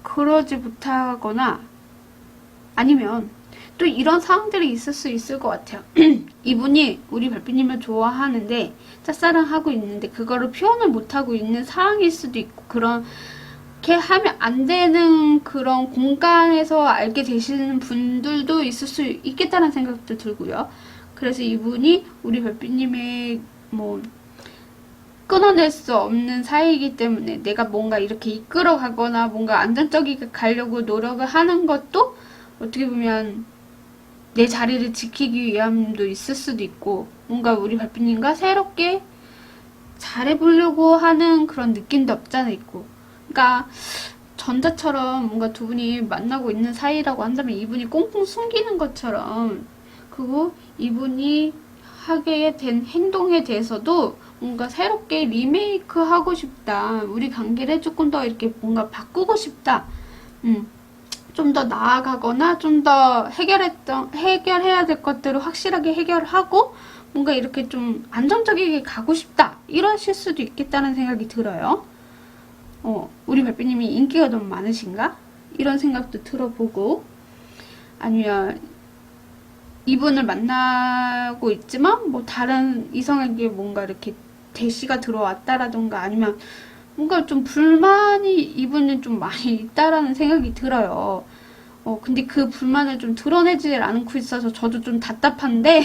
그러지 못하거나 아니면 또 이런 상황들이 있을 수 있을 것 같아요. 이분이 우리 별빛님을 좋아하는데 짝사랑하고 있는데 그거를 표현을 못하고 있는 상황일 수도 있고 그렇게 하면 안 되는 그런 공간에서 알게 되시는 분들도 있을 수 있겠다는 생각도 들고요. 그래서 이분이 우리 별빛님의 뭐 끊어낼 수 없는 사이이기 때문에 내가 뭔가 이렇게 이끌어 가거나 뭔가 안정적이게 가려고 노력을 하는 것도 어떻게 보면 내 자리를 지키기 위함도 있을 수도 있고 뭔가 우리 별빛님과 새롭게 잘해보려고 하는 그런 느낌도 없잖아 있고 그러니까 전자처럼 뭔가 두 분이 만나고 있는 사이라고 한다면 이분이 꽁꽁 숨기는 것처럼 그리고 이분이 하게 된 행동에 대해서도 뭔가 새롭게 리메이크 하고 싶다. 우리 관계를 조금 더 이렇게 뭔가 바꾸고 싶다. 좀 더 나아가거나 좀 더 해결해야 될 것들을 확실하게 해결하고 뭔가 이렇게 좀 안정적이게 가고 싶다. 이러실 수도 있겠다는 생각이 들어요. 우리 별빛님이 인기가 너무 많으신가? 이런 생각도 들어보고 아니면 이분을 만나고 있지만 뭐 다른 이성에게 뭔가 이렇게 대시가 들어왔다라던가 아니면 뭔가 좀 불만이 이분은 좀 많이 있다라는 생각이 들어요. 근데 그 불만을 좀 드러내지 않고 있어서 저도 좀 답답한데,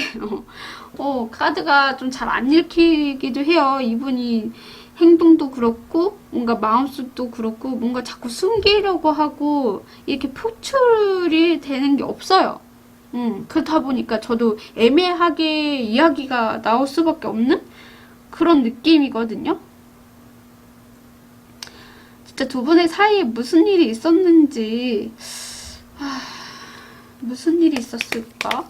카드가 좀 잘 안 읽히기도 해요. 이분이 행동도 그렇고, 뭔가 마음속도 그렇고, 뭔가 자꾸 숨기려고 하고, 이렇게 표출이 되는 게 없어요. 그렇다 보니까 저도 애매하게 이야기가 나올 수밖에 없는 그런 느낌이거든요. 진짜 두 분의 사이에 무슨 일이 있었는지, 무슨 일이 있었을까?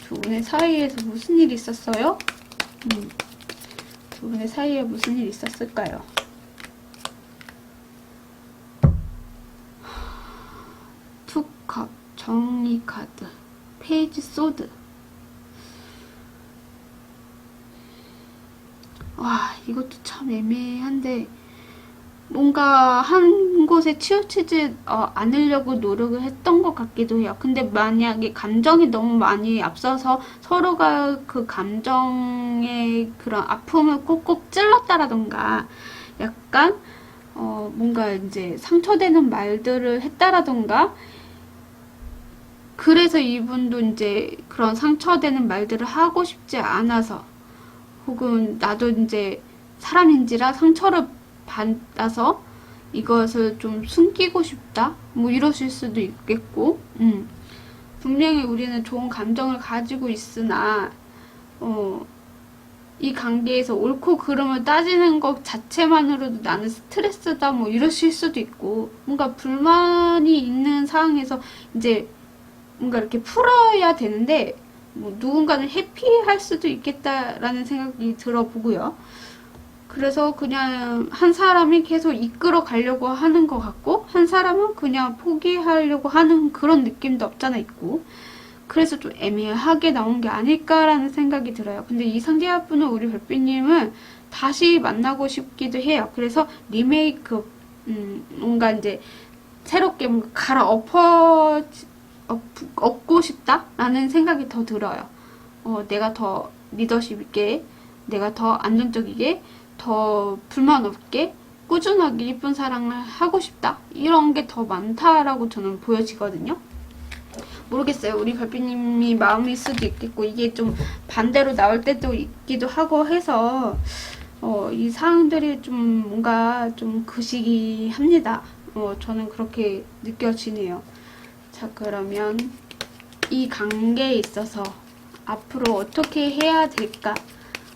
두 분의 사이에서 무슨 일이 있었어요? 두 분의 사이에 무슨 일이 있었을까요? 투컵, 정리 카드, 페이지 소드. 와, 이것도 참 애매한데 뭔가 한 곳에 치우치지 않으려고 노력을 했던 것 같기도 해요. 근데 만약에 감정이 너무 많이 앞서서 서로가 그 감정의 그런 아픔을 꼭꼭 찔렀다라던가 약간 뭔가 이제 상처되는 말들을 했다라던가 그래서 이분도 이제 그런 상처되는 말들을 하고 싶지 않아서 혹은 나도 이제 사람인지라 상처를 받아서 이것을 좀 숨기고 싶다? 뭐 이러실 수도 있겠고 분명히 우리는 좋은 감정을 가지고 있으나 이 관계에서 옳고 그름을 따지는 것 자체만으로도 나는 스트레스다 뭐 이러실 수도 있고 뭔가 불만이 있는 상황에서 이제 뭔가 이렇게 풀어야 되는데 뭐 누군가는 해피할 수도 있겠다라는 생각이 들어보고요. 그래서 그냥 한 사람이 계속 이끌어 가려고 하는 것 같고 한 사람은 그냥 포기하려고 하는 그런 느낌도 없잖아 있고 그래서 좀 애매하게 나온 게 아닐까라는 생각이 들어요. 근데 이 상대분은 우리 별빛님은 다시 만나고 싶기도 해요. 그래서 리메이크 뭔가 이제 새롭게 뭔가 얻고 싶다라는 생각이 더 들어요. 내가 더 리더십 있게 내가 더 안정적이게 더 불만 없게 꾸준하게 예쁜 사랑을 하고 싶다, 이런 게 더 많다라고 저는 보여지거든요. 모르겠어요. 우리 별빛님이 마음일 수도 있겠고, 이게 좀 반대로 나올 때도 있기도 하고 해서 이 사항들이 좀 뭔가 좀 그시기합니다. 저는 그렇게 느껴지네요. 자, 그러면 이 관계에 있어서 앞으로 어떻게 해야 될까,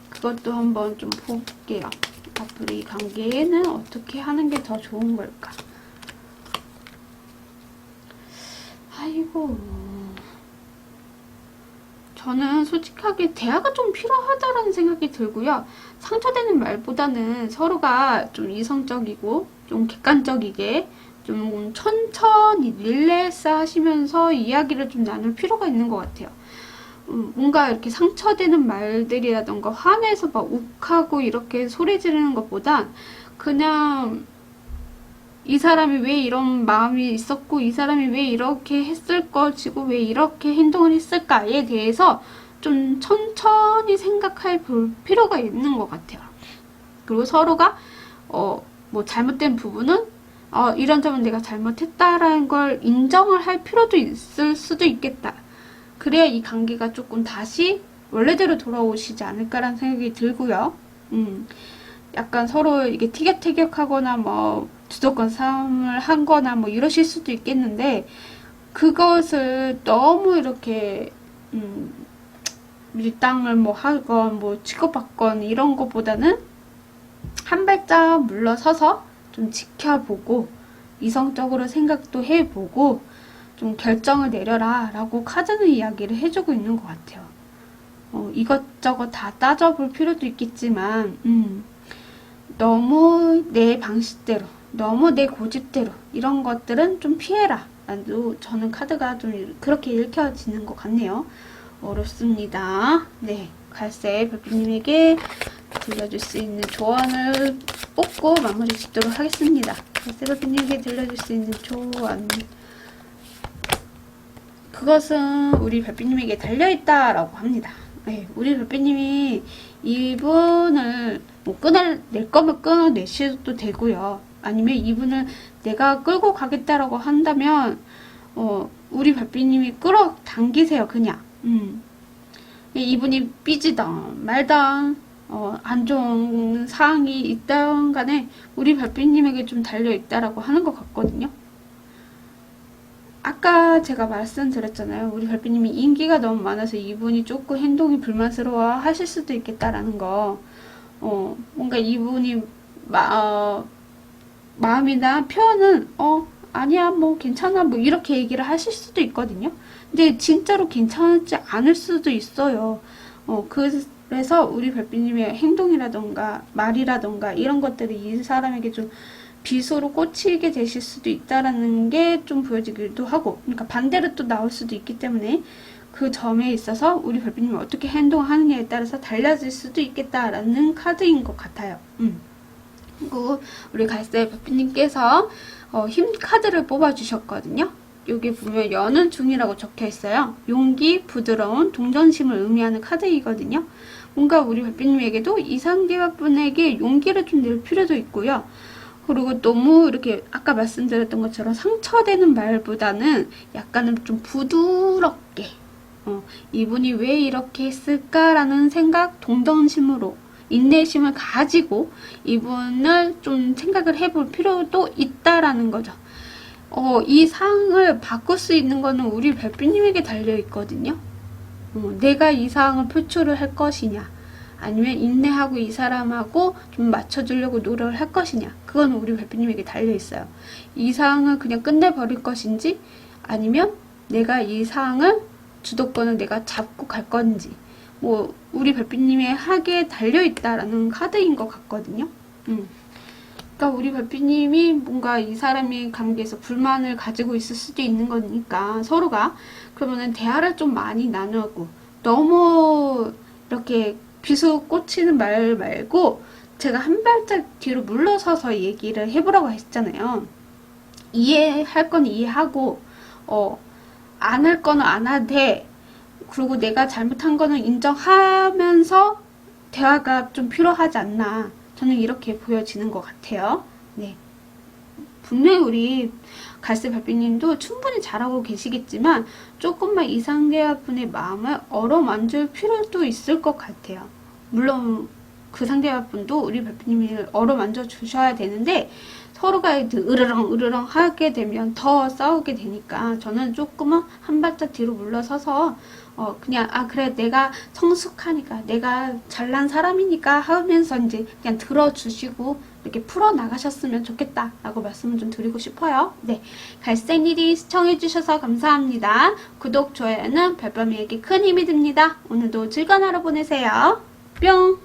그것도 한번 좀 볼게요. 앞으로 이 관계에는 어떻게 하는 게 더 좋은 걸까? 아이고, 저는 솔직하게 대화가 좀 필요하다라는 생각이 들고요. 상처되는 말보다는 서로가 좀 이성적이고 좀 객관적이게 좀 천천히 릴렉스 하시면서 이야기를 좀 나눌 필요가 있는 것 같아요. 뭔가 이렇게 상처되는 말들이라던가 화내서 막 욱하고 이렇게 소리 지르는 것보단 그냥 이 사람이 왜 이런 마음이 있었고, 이 사람이 왜 이렇게 했을 것이고, 왜 이렇게 행동을 했을까에 대해서 좀 천천히 생각할 볼 필요가 있는 것 같아요. 그리고 서로가 뭐 잘못된 부분은 이런 점은 내가 잘못했다라는 걸 인정을 할 필요도 있을 수도 있겠다. 그래야 이 관계가 조금 다시 원래대로 돌아오시지 않을까라는 생각이 들고요. 약간 서로 이게 티격태격하거나 뭐 주도권 싸움을 한거나 뭐 이러실 수도 있겠는데, 그것을 너무 이렇게 밀당을 뭐 하건 뭐 취급받건 이런 것보다는 한 발짝 물러서서 좀 지켜보고 이성적으로 생각도 해보고 좀 결정을 내려라 라고 카드는 이야기를 해주고 있는 것 같아요. 이것저것 다 따져볼 필요도 있겠지만 너무 내 방식대로, 너무 내 고집대로 이런 것들은 좀 피해라 라도 저는 카드가 좀 그렇게 읽혀지는 것 같네요. 어렵습니다. 네, 갈색 별빛님에게 들려줄 수 있는 조언을 뽑고 마무리 짓도록 하겠습니다. 갈색 별빛님에게 들려줄 수 있는 조언, 그것은 우리 별빛님에게 달려있다라고 합니다. 네, 우리 별빛님이 이분을 뭐 끊어낼 거면 끊어내셔도 되고요. 아니면 이분을 내가 끌고 가겠다라고 한다면 우리 별빛님이 끌어당기세요. 그냥 이분이 삐지던 말던 안 좋은 사항이 있던 간에 우리 별빛님에게 좀 달려있다라고 하는 것 같거든요. 아까 제가 말씀드렸잖아요. 우리 별빛님이 인기가 너무 많아서 이분이 조금 행동이 불만스러워 하실 수도 있겠다라는 거. 뭔가 이분이 마음이나 표현은 아니야 뭐 괜찮아 뭐 이렇게 얘기를 하실 수도 있거든요. 근데 진짜로 괜찮지 않을 수도 있어요. 그래서 우리 별빛님의 행동이라던가 말이라던가 이런 것들이 이 사람에게 좀 비수로 꽂히게 되실 수도 있다라는 게 좀 보여지기도 하고, 그러니까 반대로 또 나올 수도 있기 때문에 그 점에 있어서 우리 별빛님이 어떻게 행동하느냐에 따라서 달라질 수도 있겠다라는 카드인 것 같아요. 그리고 우리 갈색 별빛님께서 힘 카드를 뽑아주셨거든요. 여기 보면 여는 중이라고 적혀 있어요. 용기, 부드러운, 동정심을 의미하는 카드이거든요. 뭔가 우리 별빛님에게도 이 상대분에게 용기를 좀 낼 필요도 있고요. 그리고 너무 이렇게 아까 말씀드렸던 것처럼 상처되는 말보다는 약간은 좀 부드럽게 이분이 왜 이렇게 했을까라는 생각, 동정심으로 인내심을 가지고 이분을 좀 생각을 해볼 필요도 있다라는 거죠. 이 상황을 바꿀 수 있는 거는 우리 별빛님에게 달려있거든요. 내가 이 상황을 표출을 할 것이냐, 아니면 인내하고 이 사람하고 좀 맞춰주려고 노력을 할 것이냐, 그건 우리 별빛님에게 달려있어요. 이 상황을 그냥 끝내버릴 것인지, 아니면 내가 이 상황을 주도권을 내가 잡고 갈 건지, 뭐 우리 별빛님의 하기에 달려있다라는 카드인 것 같거든요. 그러니까 우리 별빛님이 뭔가 이 사람의 관계에서 불만을 가지고 있을 수도 있는 거니까 서로가, 그러면은 대화를 좀 많이 나누고, 너무 이렇게 비수 꽂히는 말 말고 제가 한 발짝 뒤로 물러서서 얘기를 해보라고 했잖아요. 이해할 건 이해하고 안 할 거는 안 하되, 그리고 내가 잘못한 거는 인정하면서 대화가 좀 필요하지 않나. 저는 이렇게 보여지는 것 같아요. 네. 분명히 우리 갈색 별빛님도 충분히 잘하고 계시겠지만 조금만 이상계와 분의 마음을 어루만질 필요도 있을 것 같아요. 물론 그 상대와 분도 우리 별빛님이 어루만져 주셔야 되는데 서로가 으르렁 하게 되면 더 싸우게 되니까 저는 조금은 한 발짝 뒤로 물러서서 그냥 그래 내가 성숙하니까 내가 잘난 사람이니까 하면서 이제 그냥 들어주시고 이렇게 풀어 나가셨으면 좋겠다 라고 말씀을 좀 드리고 싶어요. 네, 갈색일이 시청해주셔서 감사합니다. 구독, 좋아요는 별밤이에게 큰 힘이 됩니다. 오늘도 즐거운 하루 보내세요. 뿅!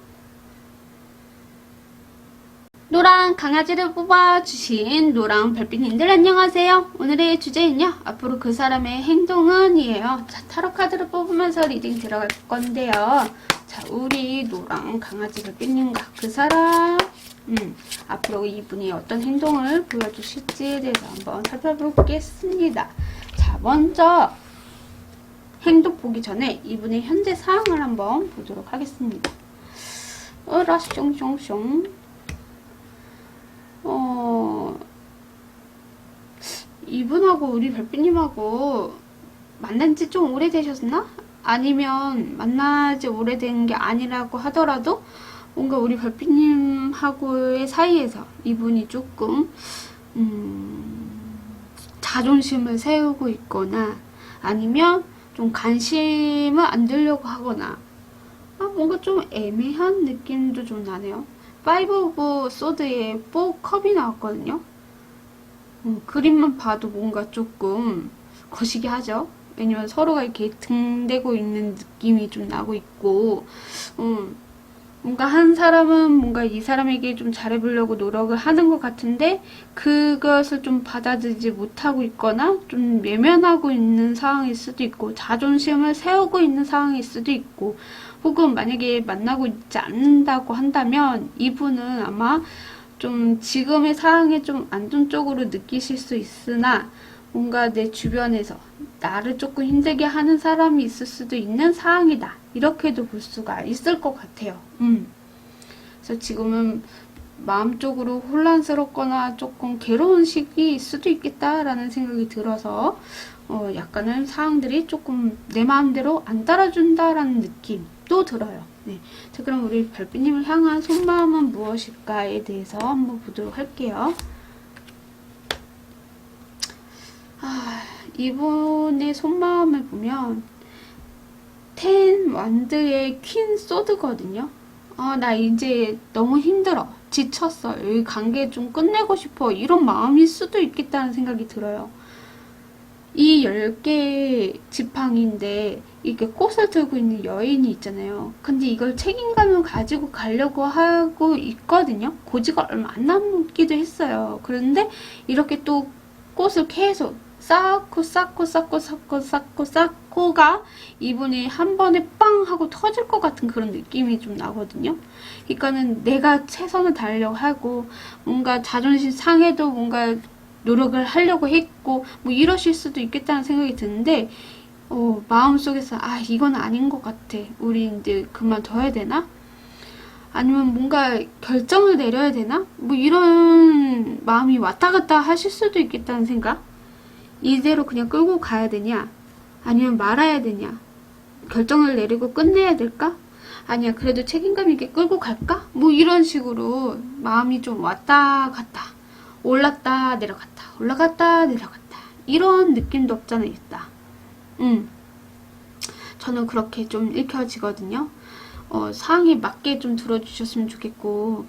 노랑 강아지를 뽑아주신 노랑 별빛님들 안녕하세요. 오늘의 주제는요. 앞으로 그 사람의 행동은 이에요. 자, 타로 카드를 뽑으면서 리딩 들어갈 건데요. 자, 우리 노랑 강아지 별빛님과 그 사람 앞으로 이분이 어떤 행동을 보여주실지에 대해서 한번 살펴보겠습니다. 자, 먼저 행동 보기 전에 이분의 현재 상황을 한번 보도록 하겠습니다. 어라 숑숑숑 이분하고 우리 별빛님하고 만난 지 좀 오래되셨나? 아니면 만나지 오래된 게 아니라고 하더라도 뭔가 우리 별빛님하고의 사이에서 이분이 조금 자존심을 세우고 있거나 아니면 좀 관심을 안 들려고 하거나 뭔가 좀 애매한 느낌도 좀 나네요. 파이브 오브 소드에 4컵이 나왔거든요. 그림만 봐도 뭔가 조금 거시기 하죠. 왜냐면 서로가 이렇게 등대고 있는 느낌이 좀 나고 있고 뭔가 한 사람은 뭔가 이 사람에게 좀 잘해보려고 노력을 하는 것 같은데 그것을 좀 받아들이지 못하고 있거나 좀 외면하고 있는 상황일 수도 있고 자존심을 세우고 있는 상황일 수도 있고 혹은 만약에 만나고 있지 않는다고 한다면 이분은 아마 좀 지금의 상황에 좀 안정적으로 느끼실 수 있으나 뭔가 내 주변에서 나를 조금 힘들게 하는 사람이 있을 수도 있는 상황이다. 이렇게도 볼 수가 있을 것 같아요. 그래서 지금은 마음적으로 혼란스럽거나 조금 괴로운 시기일 수도 있겠다라는 생각이 들어서 약간은 상황들이 조금 내 마음대로 안 따라준다라는 느낌도 들어요. 네. 자, 그럼 우리 별빛님을 향한 속마음은 무엇일까에 대해서 한번 보도록 할게요. 이분의 속마음을 보면 텐 완드의 퀸 소드거든요. 나 이제 너무 힘들어. 지쳤어. 여기 관계 좀 끝내고 싶어. 이런 마음일 수도 있겠다는 생각이 들어요. 이 10개의 지팡이인데 이렇게 꽃을 들고 있는 여인이 있잖아요. 근데 이걸 책임감을 가지고 가려고 하고 있거든요. 고지가 얼마 안 남기도 했어요. 그런데 이렇게 또 꽃을 계속 쌓고가 이분이 한 번에 빵 하고 터질 것 같은 그런 느낌이 좀 나거든요. 그러니까는 내가 최선을 다하려고 하고 뭔가 자존심 상해도 뭔가 노력을 하려고 했고 뭐 이러실 수도 있겠다는 생각이 드는데 마음속에서 이건 아닌 것 같아. 우리 이제 그만둬야 되나? 아니면 뭔가 결정을 내려야 되나? 뭐 이런 마음이 왔다 갔다 하실 수도 있겠다는 생각? 이대로 그냥 끌고 가야 되냐? 아니면 말아야 되냐? 결정을 내리고 끝내야 될까? 아니야, 그래도 책임감 있게 끌고 갈까? 뭐 이런 식으로 마음이 좀 왔다 갔다, 올랐다 내려갔다, 올라갔다 내려갔다 이런 느낌도 없잖아 있다. 저는 그렇게 좀 읽혀지거든요. 상황에 맞게 좀 들어주셨으면 좋겠고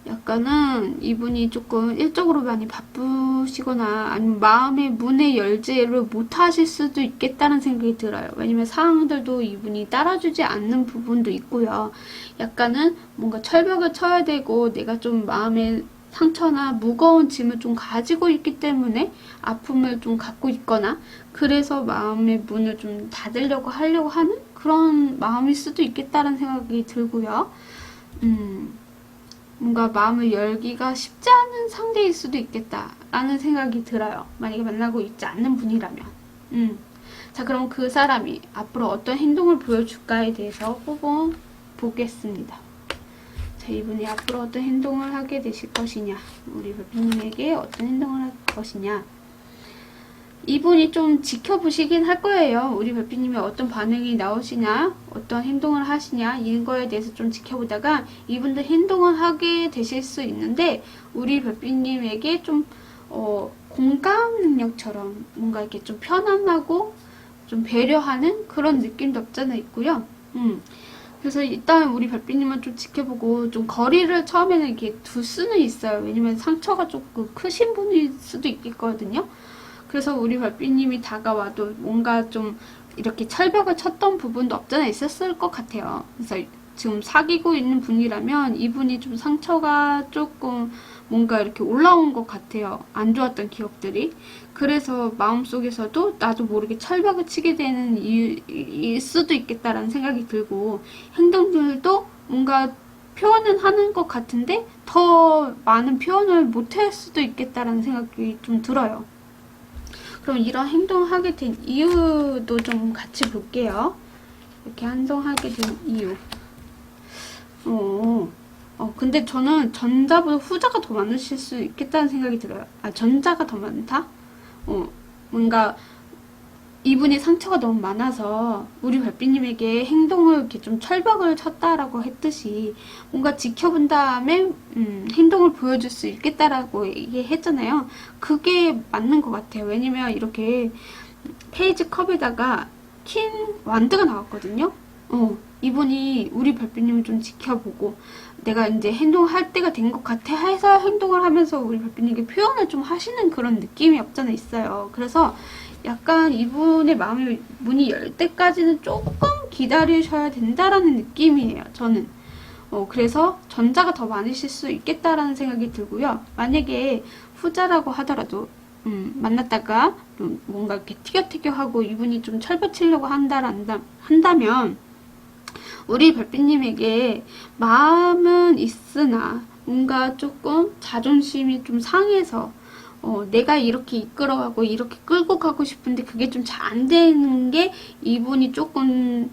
약간은 이분이 조금 일적으로 많이 바쁘시거나 아니면 마음의 문의 열지를 못 하실 수도 있겠다는 생각이 들어요. 왜냐면 상황들도 이분이 따라주지 않는 부분도 있고요. 약간은 뭔가 철벽을 쳐야 되고 내가 좀 마음에 상처나 무거운 짐을 좀 가지고 있기 때문에 아픔을 좀 갖고 있거나 그래서 마음의 문을 좀 닫으려고 하려고 하는 그런 마음일 수도 있겠다는 생각이 들고요. 뭔가 마음을 열기가 쉽지 않은 상대일 수도 있겠다라는 생각이 들어요. 만약에 만나고 있지 않는 분이라면. 자, 그럼 그 사람이 앞으로 어떤 행동을 보여줄까에 대해서 뽑아보겠습니다. 자, 자, 이분이 앞으로 어떤 행동을 하게 되실 것이냐, 우리 별빛님에게 어떤 행동을 할 것이냐. 이분이 좀 지켜보시긴 할 거예요. 우리 별빛님이 어떤 반응이 나오시냐, 어떤 행동을 하시냐, 이런 거에 대해서 좀 지켜보다가 이분도 행동을 하게 되실 수 있는데, 우리 별빛님에게 좀 공감 능력처럼 뭔가 이렇게 좀 편안하고 좀 배려하는 그런 느낌도 없잖아 있고요. 그래서 일단 우리 별빛님은 좀 지켜보고 좀 거리를 처음에는 이렇게 둘 수는 있어요. 왜냐면 상처가 조금 크신 분일 수도 있겠거든요. 그래서 우리 별빛님이 다가와도 뭔가 좀 이렇게 철벽을 쳤던 부분도 없잖아 있었을 것 같아요. 그래서 지금 사귀고 있는 분이라면 이분이 좀 상처가 조금 뭔가 이렇게 올라온 것 같아요. 안 좋았던 기억들이. 그래서 마음속에서도 나도 모르게 철벽을 치게 되는 이유일 수도 있겠다라는 생각이 들고, 행동들도 뭔가 표현은 하는 것 같은데 더 많은 표현을 못할 수도 있겠다라는 생각이 좀 들어요. 그럼 이런 행동을 하게 된 이유도 좀 같이 볼게요. 이렇게 행동하게 된 이유. 근데 저는 전자보다 후자가 더 많으실 수 있겠다는 생각이 들어요. 아, 전자가 더 많다? 뭔가 이분이 상처가 너무 많아서 우리 별빛님에게 행동을 이렇게 좀 철벽을 쳤다라고 했듯이 뭔가 지켜본 다음에 행동을 보여줄 수 있겠다라고 얘기했잖아요. 그게 맞는 것 같아요. 왜냐면 이렇게 페이지 컵에다가 킨 완드가 나왔거든요. 이분이 우리 별빛님을 좀 지켜보고 내가 이제 행동할 때가 된 것 같아 해서 행동을 하면서 우리 별빛님에게 표현을 좀 하시는 그런 느낌이 없잖아 있어요. 그래서 약간 이분의 마음의 문이 열 때까지는 조금 기다리셔야 된다라는 느낌이에요, 저는. 그래서 전자가 더 많으실 수 있겠다라는 생각이 들고요. 만약에 후자라고 하더라도 만났다가 좀 뭔가 이렇게 티격태격하고 이분이 좀 철벽치려고 한다면 우리 별빛님에게 마음은 있으나 뭔가 조금 자존심이 좀 상해서 내가 이렇게 이끌어가고 이렇게 끌고 가고 싶은데 그게 좀 잘 안 되는 게 이분이 조금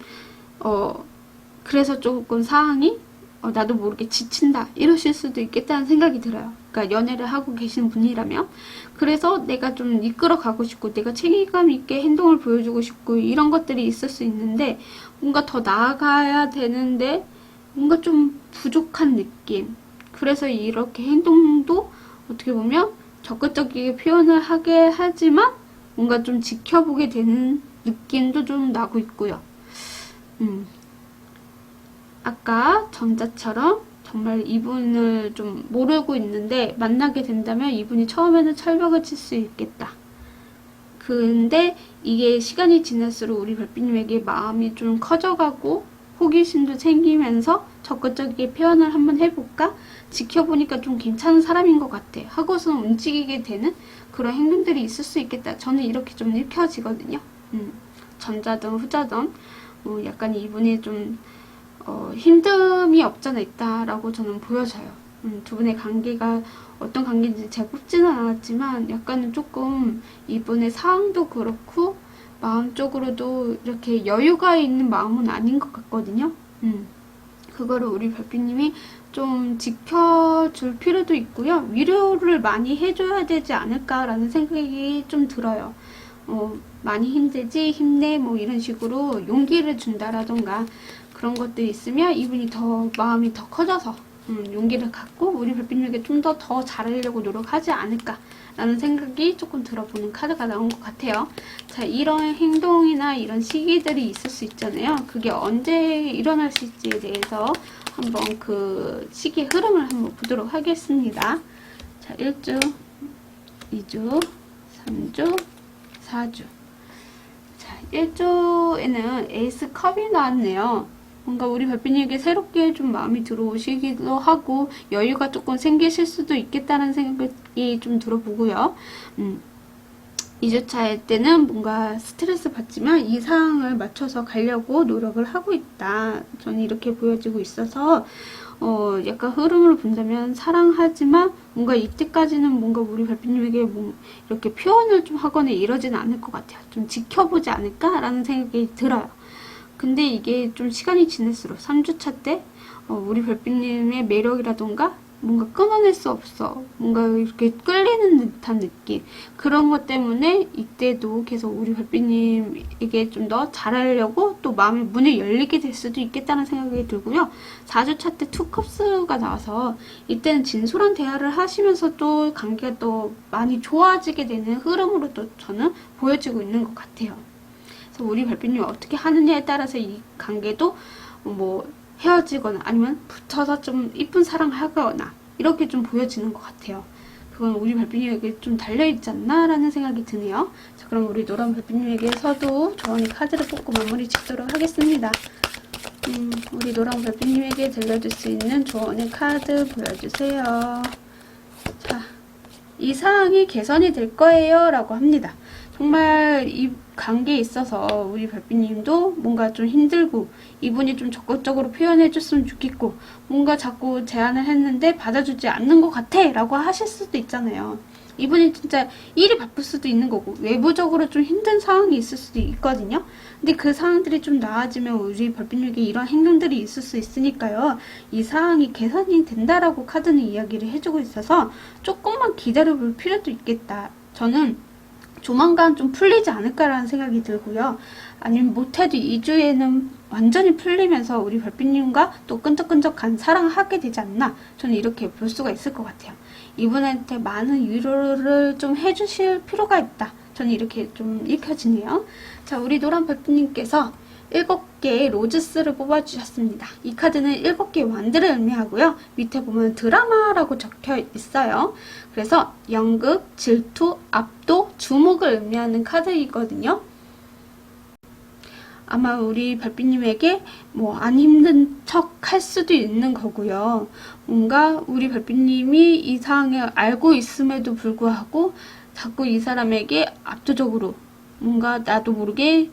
그래서 조금 상황이 나도 모르게 지친다 이러실 수도 있겠다는 생각이 들어요. 그러니까 연애를 하고 계시는 분이라면. 그래서 내가 좀 이끌어 가고 싶고 내가 책임감 있게 행동을 보여주고 싶고 이런 것들이 있을 수 있는데 뭔가 더 나아가야 되는데 뭔가 좀 부족한 느낌. 그래서 이렇게 행동도 어떻게 보면 적극적이게 표현을 하게 하지만 뭔가 좀 지켜보게 되는 느낌도 좀 나고 있고요. 아까 전자처럼 정말 이분을 좀 모르고 있는데 만나게 된다면 이분이 처음에는 철벽을 칠 수 있겠다. 근데 이게 시간이 지날수록 우리 별빛님에게 마음이 좀 커져가고 호기심도 생기면서 적극적이게 표현을 한번 해볼까? 지켜보니까 좀 괜찮은 사람인 것 같아. 하고서 움직이게 되는 그런 행동들이 있을 수 있겠다. 저는 이렇게 좀 읽혀지거든요. 전자든 후자든 약간 이분이 좀 힘듦이 없잖아 있다라고 저는 보여져요. 두 분의 관계가 어떤 관계인지 제가 뽑지는 않았지만 약간은 조금 이분의 상황도 그렇고 마음적으로도 이렇게 여유가 있는 마음은 아닌 것 같거든요. 그거를 우리 별빛님이 좀 지켜줄 필요도 있고요. 위로를 많이 해줘야 되지 않을까라는 생각이 좀 들어요. 많이 힘들지 힘내 뭐 이런 식으로 용기를 준다라던가 그런 것들이 있으면 이분이 더 마음이 더 커져서 용기를 갖고 우리 별빛님에게 좀 더 잘하려고 노력하지 않을까라는 생각이 조금 들어보는 카드가 나온 것 같아요. 자, 이런 행동이나 이런 시기들이 있을 수 있잖아요. 그게 언제 일어날 수 있지에 대해서 한번 그 시기의 흐름을 한번 보도록 하겠습니다. 자, 1주, 2주, 3주, 4주. 자, 1주에는 에이스 컵이 나왔네요. 뭔가 우리 별빛님에게 새롭게 좀 마음이 들어오시기도 하고 여유가 조금 생기실 수도 있겠다는 생각이 좀 들어보고요. 2주차일 때는 뭔가 스트레스 받지만 이 상황을 맞춰서 가려고 노력을 하고 있다. 저는 이렇게 보여지고 있어서 약간 흐름을 본다면 사랑하지만 뭔가 이때까지는 뭔가 우리 별빛님에게 뭐 이렇게 표현을 좀 하거나 이러지는 않을 것 같아요. 좀 지켜보지 않을까라는 생각이 들어요. 근데 이게 좀 시간이 지날수록 3주차 때 우리 별빛님의 매력이라던가 뭔가 끊어낼 수 없어. 뭔가 이렇게 끌리는 듯한 느낌. 그런 것 때문에 이때도 계속 우리 별빛님에게 좀 더 잘하려고 또 마음의 문을 열리게 될 수도 있겠다는 생각이 들고요. 4주차 때 투컵스가 나와서 이때는 진솔한 대화를 하시면서 또 관계가 또 많이 좋아지게 되는 흐름으로 또 저는 보여지고 있는 것 같아요. 그래서 우리 별빛님이 어떻게 하느냐에 따라서 이 관계도 뭐 헤어지거나 아니면 붙어서 좀 이쁜 사랑을 하거나 이렇게 좀 보여지는 것 같아요. 그건 우리 별빛님에게 좀 달려있지 않나 라는 생각이 드네요. 자, 그럼 우리 노란 별빛님에게서도 조언의 카드를 뽑고 마무리 짓도록 하겠습니다. 우리 노란 별빛님에게 들려줄 수 있는 조언의 카드 보여주세요. 자, 이 사항이 개선이 될 거예요 라고 합니다. 정말 이 관계에 있어서 우리 별빛님도 뭔가 좀 힘들고 이분이 좀 적극적으로 표현해 줬으면 좋겠고 뭔가 자꾸 제안을 했는데 받아주지 않는 것 같아 라고 하실 수도 있잖아요. 이분이 진짜 일이 바쁠 수도 있는 거고 외부적으로 좀 힘든 상황이 있을 수도 있거든요. 근데 그 상황들이 좀 나아지면 우리 별빛님에게 이런 행동들이 있을 수 있으니까요. 이 상황이 개선이 된다라고 카드는 이야기를 해주고 있어서 조금만 기다려볼 필요도 있겠다. 저는 조만간 좀 풀리지 않을까라는 생각이 들고요. 아니면 못해도 2주에는 완전히 풀리면서 우리 별빛님과 또 끈적끈적한 사랑을 하게 되지 않나 저는 이렇게 볼 수가 있을 것 같아요. 이분한테 많은 위로를 좀 해주실 필요가 있다. 저는 이렇게 좀 읽혀지네요. 자, 우리 노란 별빛님께서 7개의 로즈스를 뽑아주셨습니다. 이 카드는 7개의 완드를 의미하고요. 밑에 보면 드라마라고 적혀 있어요. 그래서 연극, 질투, 압도, 주목을 의미하는 카드이거든요. 아마 우리 별빛님에게 뭐 안 힘든 척 할 수도 있는 거고요. 뭔가 우리 별빛님이 이 상황을 알고 있음에도 불구하고 자꾸 이 사람에게 압도적으로 뭔가 나도 모르게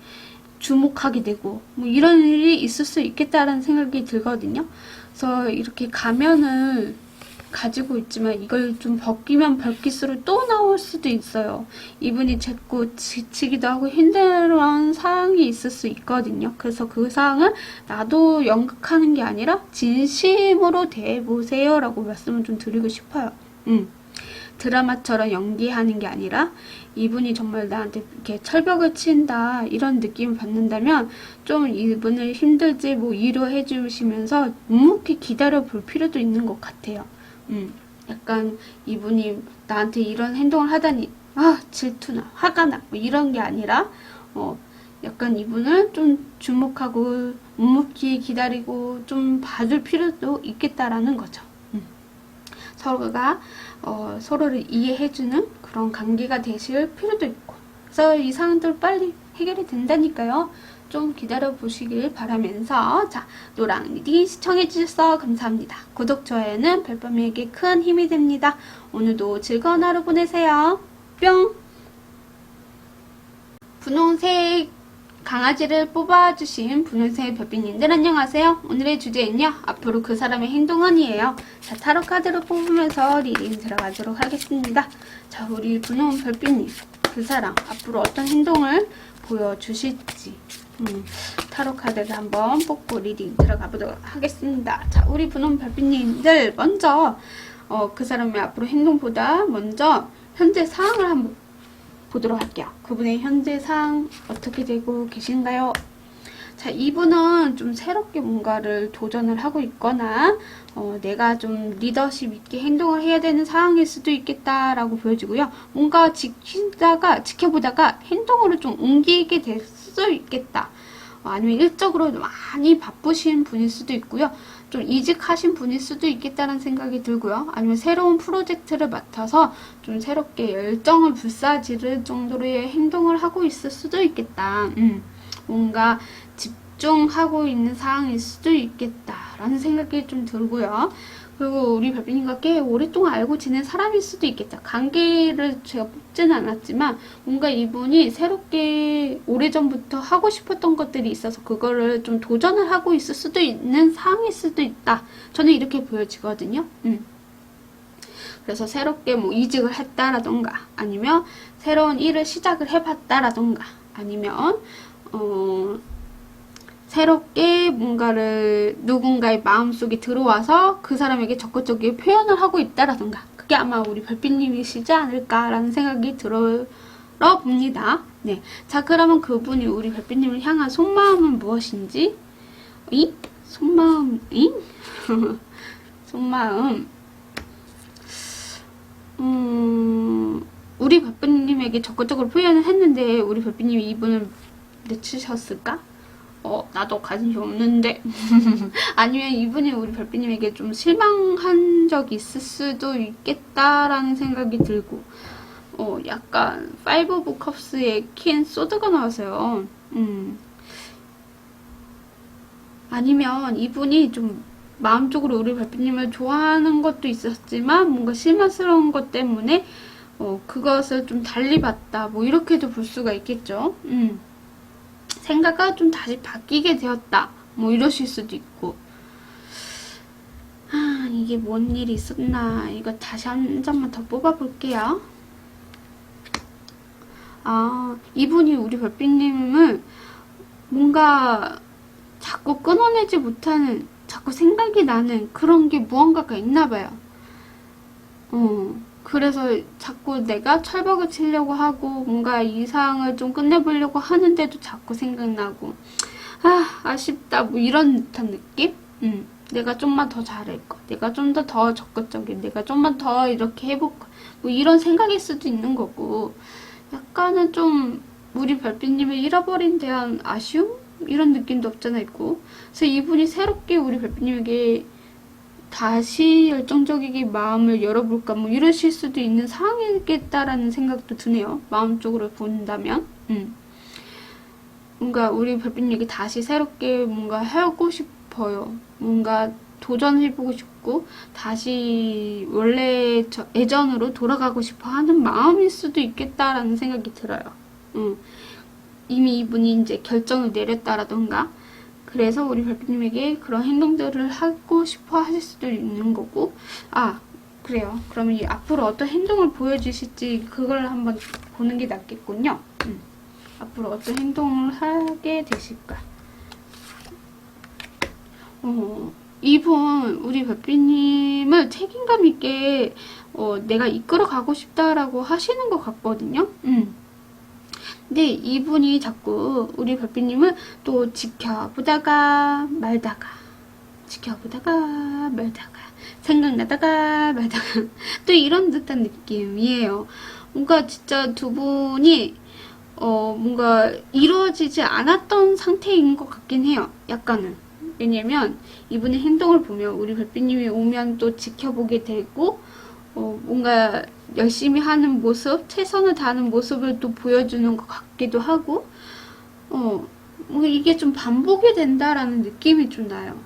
주목하게 되고 뭐 이런 일이 있을 수 있겠다라는 생각이 들거든요. 그래서 이렇게 가면을 가지고 있지만 이걸 좀 벗기면 벗길수록 또 나올 수도 있어요. 이분이 자꾸 지치기도 하고 힘든 상황이 있을 수 있거든요. 그래서 그 상황을 나도 연극하는 게 아니라 진심으로 대해보세요 라고 말씀을 좀 드리고 싶어요. 드라마처럼 연기하는 게 아니라 이분이 정말 나한테 이렇게 철벽을 친다 이런 느낌을 받는다면 좀 이분을 힘들지 뭐 위로해 주시면서 묵묵히 기다려 볼 필요도 있는 것 같아요. 약간 이분이 나한테 이런 행동을 하다니 질투나 화가 나 뭐 이런 게 아니라 약간 이분을 좀 주목하고 묵묵히 기다리고 좀 봐줄 필요도 있겠다라는 거죠. 서로가 서로를 이해해주는 그런 관계가 되실 필요도 있고 그래서 이 상황들 빨리 해결이 된다니까요. 좀 기다려 보시길 바라면서 자, 노랑 리딩 시청해주셔서 감사합니다. 구독, 좋아요는 별밤이에게 큰 힘이 됩니다. 오늘도 즐거운 하루 보내세요. 뿅! 분홍색 강아지를 뽑아주신 분홍색 별빛님들 안녕하세요. 오늘의 주제는요. 앞으로 그 사람의 행동은이에요. 자, 타로 카드를 뽑으면서 리딩 들어가도록 하겠습니다. 자, 우리 분홍 별빛님 그 사람 앞으로 어떤 행동을 보여주실지 타로 카드를 한번 뽑고 리딩 들어가 보도록 하겠습니다. 자, 우리 분홍 별빛님들 먼저 그 사람의 앞으로 행동보다 먼저 현재 상황을 한번 보도록 할게요. 그분의 현재 상황 어떻게 되고 계신가요? 자, 이분은 좀 새롭게 뭔가를 도전을 하고 있거나 내가 좀 리더십 있게 행동을 해야 되는 상황일 수도 있겠다라고 보여지고요. 뭔가 지켜보다가 행동으로 좀 옮기게 될 수도 있겠다. 아니면 일적으로 많이 바쁘신 분일 수도 있고요. 좀 이직하신 분일 수도 있겠다는 생각이 들고요. 아니면 새로운 프로젝트를 맡아서 좀 새롭게 열정을 불사지를 정도로의 행동을 하고 있을 수도 있겠다. 뭔가 집중하고 있는 상황일 수도 있겠다라는 생각이 좀 들고요. 그리고 우리 별빛님과 꽤 오랫동안 알고 지낸 사람일 수도 있겠다. 관계를 제가 뽑지는 않았지만 뭔가 이분이 새롭게 오래전부터 하고 싶었던 것들이 있어서 그거를 좀 도전을 하고 있을 수도 있는 상황일 수도 있다. 저는 이렇게 보여지거든요. 그래서 새롭게 뭐 이직을 했다라던가 아니면 새로운 일을 시작을 해봤다라던가 아니면 새롭게 뭔가를 누군가의 마음속에 들어와서 그 사람에게 적극적으로 표현을 하고 있다라던가, 그게 아마 우리 별빛님이시지 않을까라는 생각이 들어봅니다. 네, 자, 그러면 그분이 우리 별빛님을 향한 속마음은 무엇인지? 속마음, 속마음. 우리 별빛님에게 적극적으로 표현을 했는데 우리 별빛님이 이분을 내치셨을까? 나도 관심 없는데. 아니면 이분이 우리 별빛님에게 좀 실망한 적이 있을 수도 있겠다라는 생각이 들고, 약간 파이브 오브 컵스의 퀸 소드가 나와서요. 아니면 이분이 좀 마음적으로 우리 별빛님을 좋아하는 것도 있었지만 뭔가 실망스러운 것 때문에 그것을 좀 달리 봤다, 뭐 이렇게도 볼 수가 있겠죠. 생각이 좀 다시 바뀌게 되었다, 뭐 이러실 수도 있고. 이게 뭔 일이 있었나, 이거 다시 한 장만 더 뽑아볼게요. 이분이 우리 별빛님을 뭔가 자꾸 끊어내지 못하는, 자꾸 생각이 나는 그런 게 무언가가 있나봐요. 그래서 자꾸 내가 철벽을 치려고 하고 뭔가 이상을 좀 끝내보려고 하는데도 자꾸 생각나고, 아쉽다, 뭐 이런 듯한 느낌? 내가 좀만 더 잘할 거, 내가 좀 더 적극적인, 내가 좀만 더 이렇게 해볼 거, 뭐 이런 생각일 수도 있는 거고, 약간은 좀 우리 별빛님을 잃어버린 대한 아쉬움? 이런 느낌도 없잖아 있고. 그래서 이분이 새롭게 우리 별빛님에게 다시 열정적이게 마음을 열어볼까, 뭐 이러실 수도 있는 상황이겠다라는 생각도 드네요. 마음적으로 본다면. 뭔가 우리 별빛님에게 다시 새롭게 뭔가 하고 싶어요. 뭔가 도전해보고 싶고 다시 원래 예전으로 돌아가고 싶어 하는 마음일 수도 있겠다라는 생각이 들어요. 이미 이분이 이제 결정을 내렸다라던가, 그래서 우리 별빛님에게 그런 행동들을 하고 싶어 하실 수도 있는 거고. 그래요. 그러면 앞으로 어떤 행동을 보여주실지 그걸 한번 보는 게 낫겠군요. 앞으로 어떤 행동을 하게 되실까. 이분 우리 별빛님을 책임감 있게 내가 이끌어 가고 싶다라고 하시는 것 같거든요. 근데 이분이 자꾸 우리 별빛님을 또 지켜보다가 말다가, 생각나다가 말다가 또 이런 듯한 느낌이에요. 뭔가 진짜 두 분이 뭔가 이루어지지 않았던 상태인 것 같긴 해요. 약간은. 왜냐면 이분의 행동을 보면 우리 별빛님이 오면 또 지켜보게 되고, 뭔가 열심히 하는 모습, 최선을 다하는 모습을 또 보여주는 것 같기도 하고, 뭔가 이게 좀 반복이 된다라는 느낌이 좀 나요.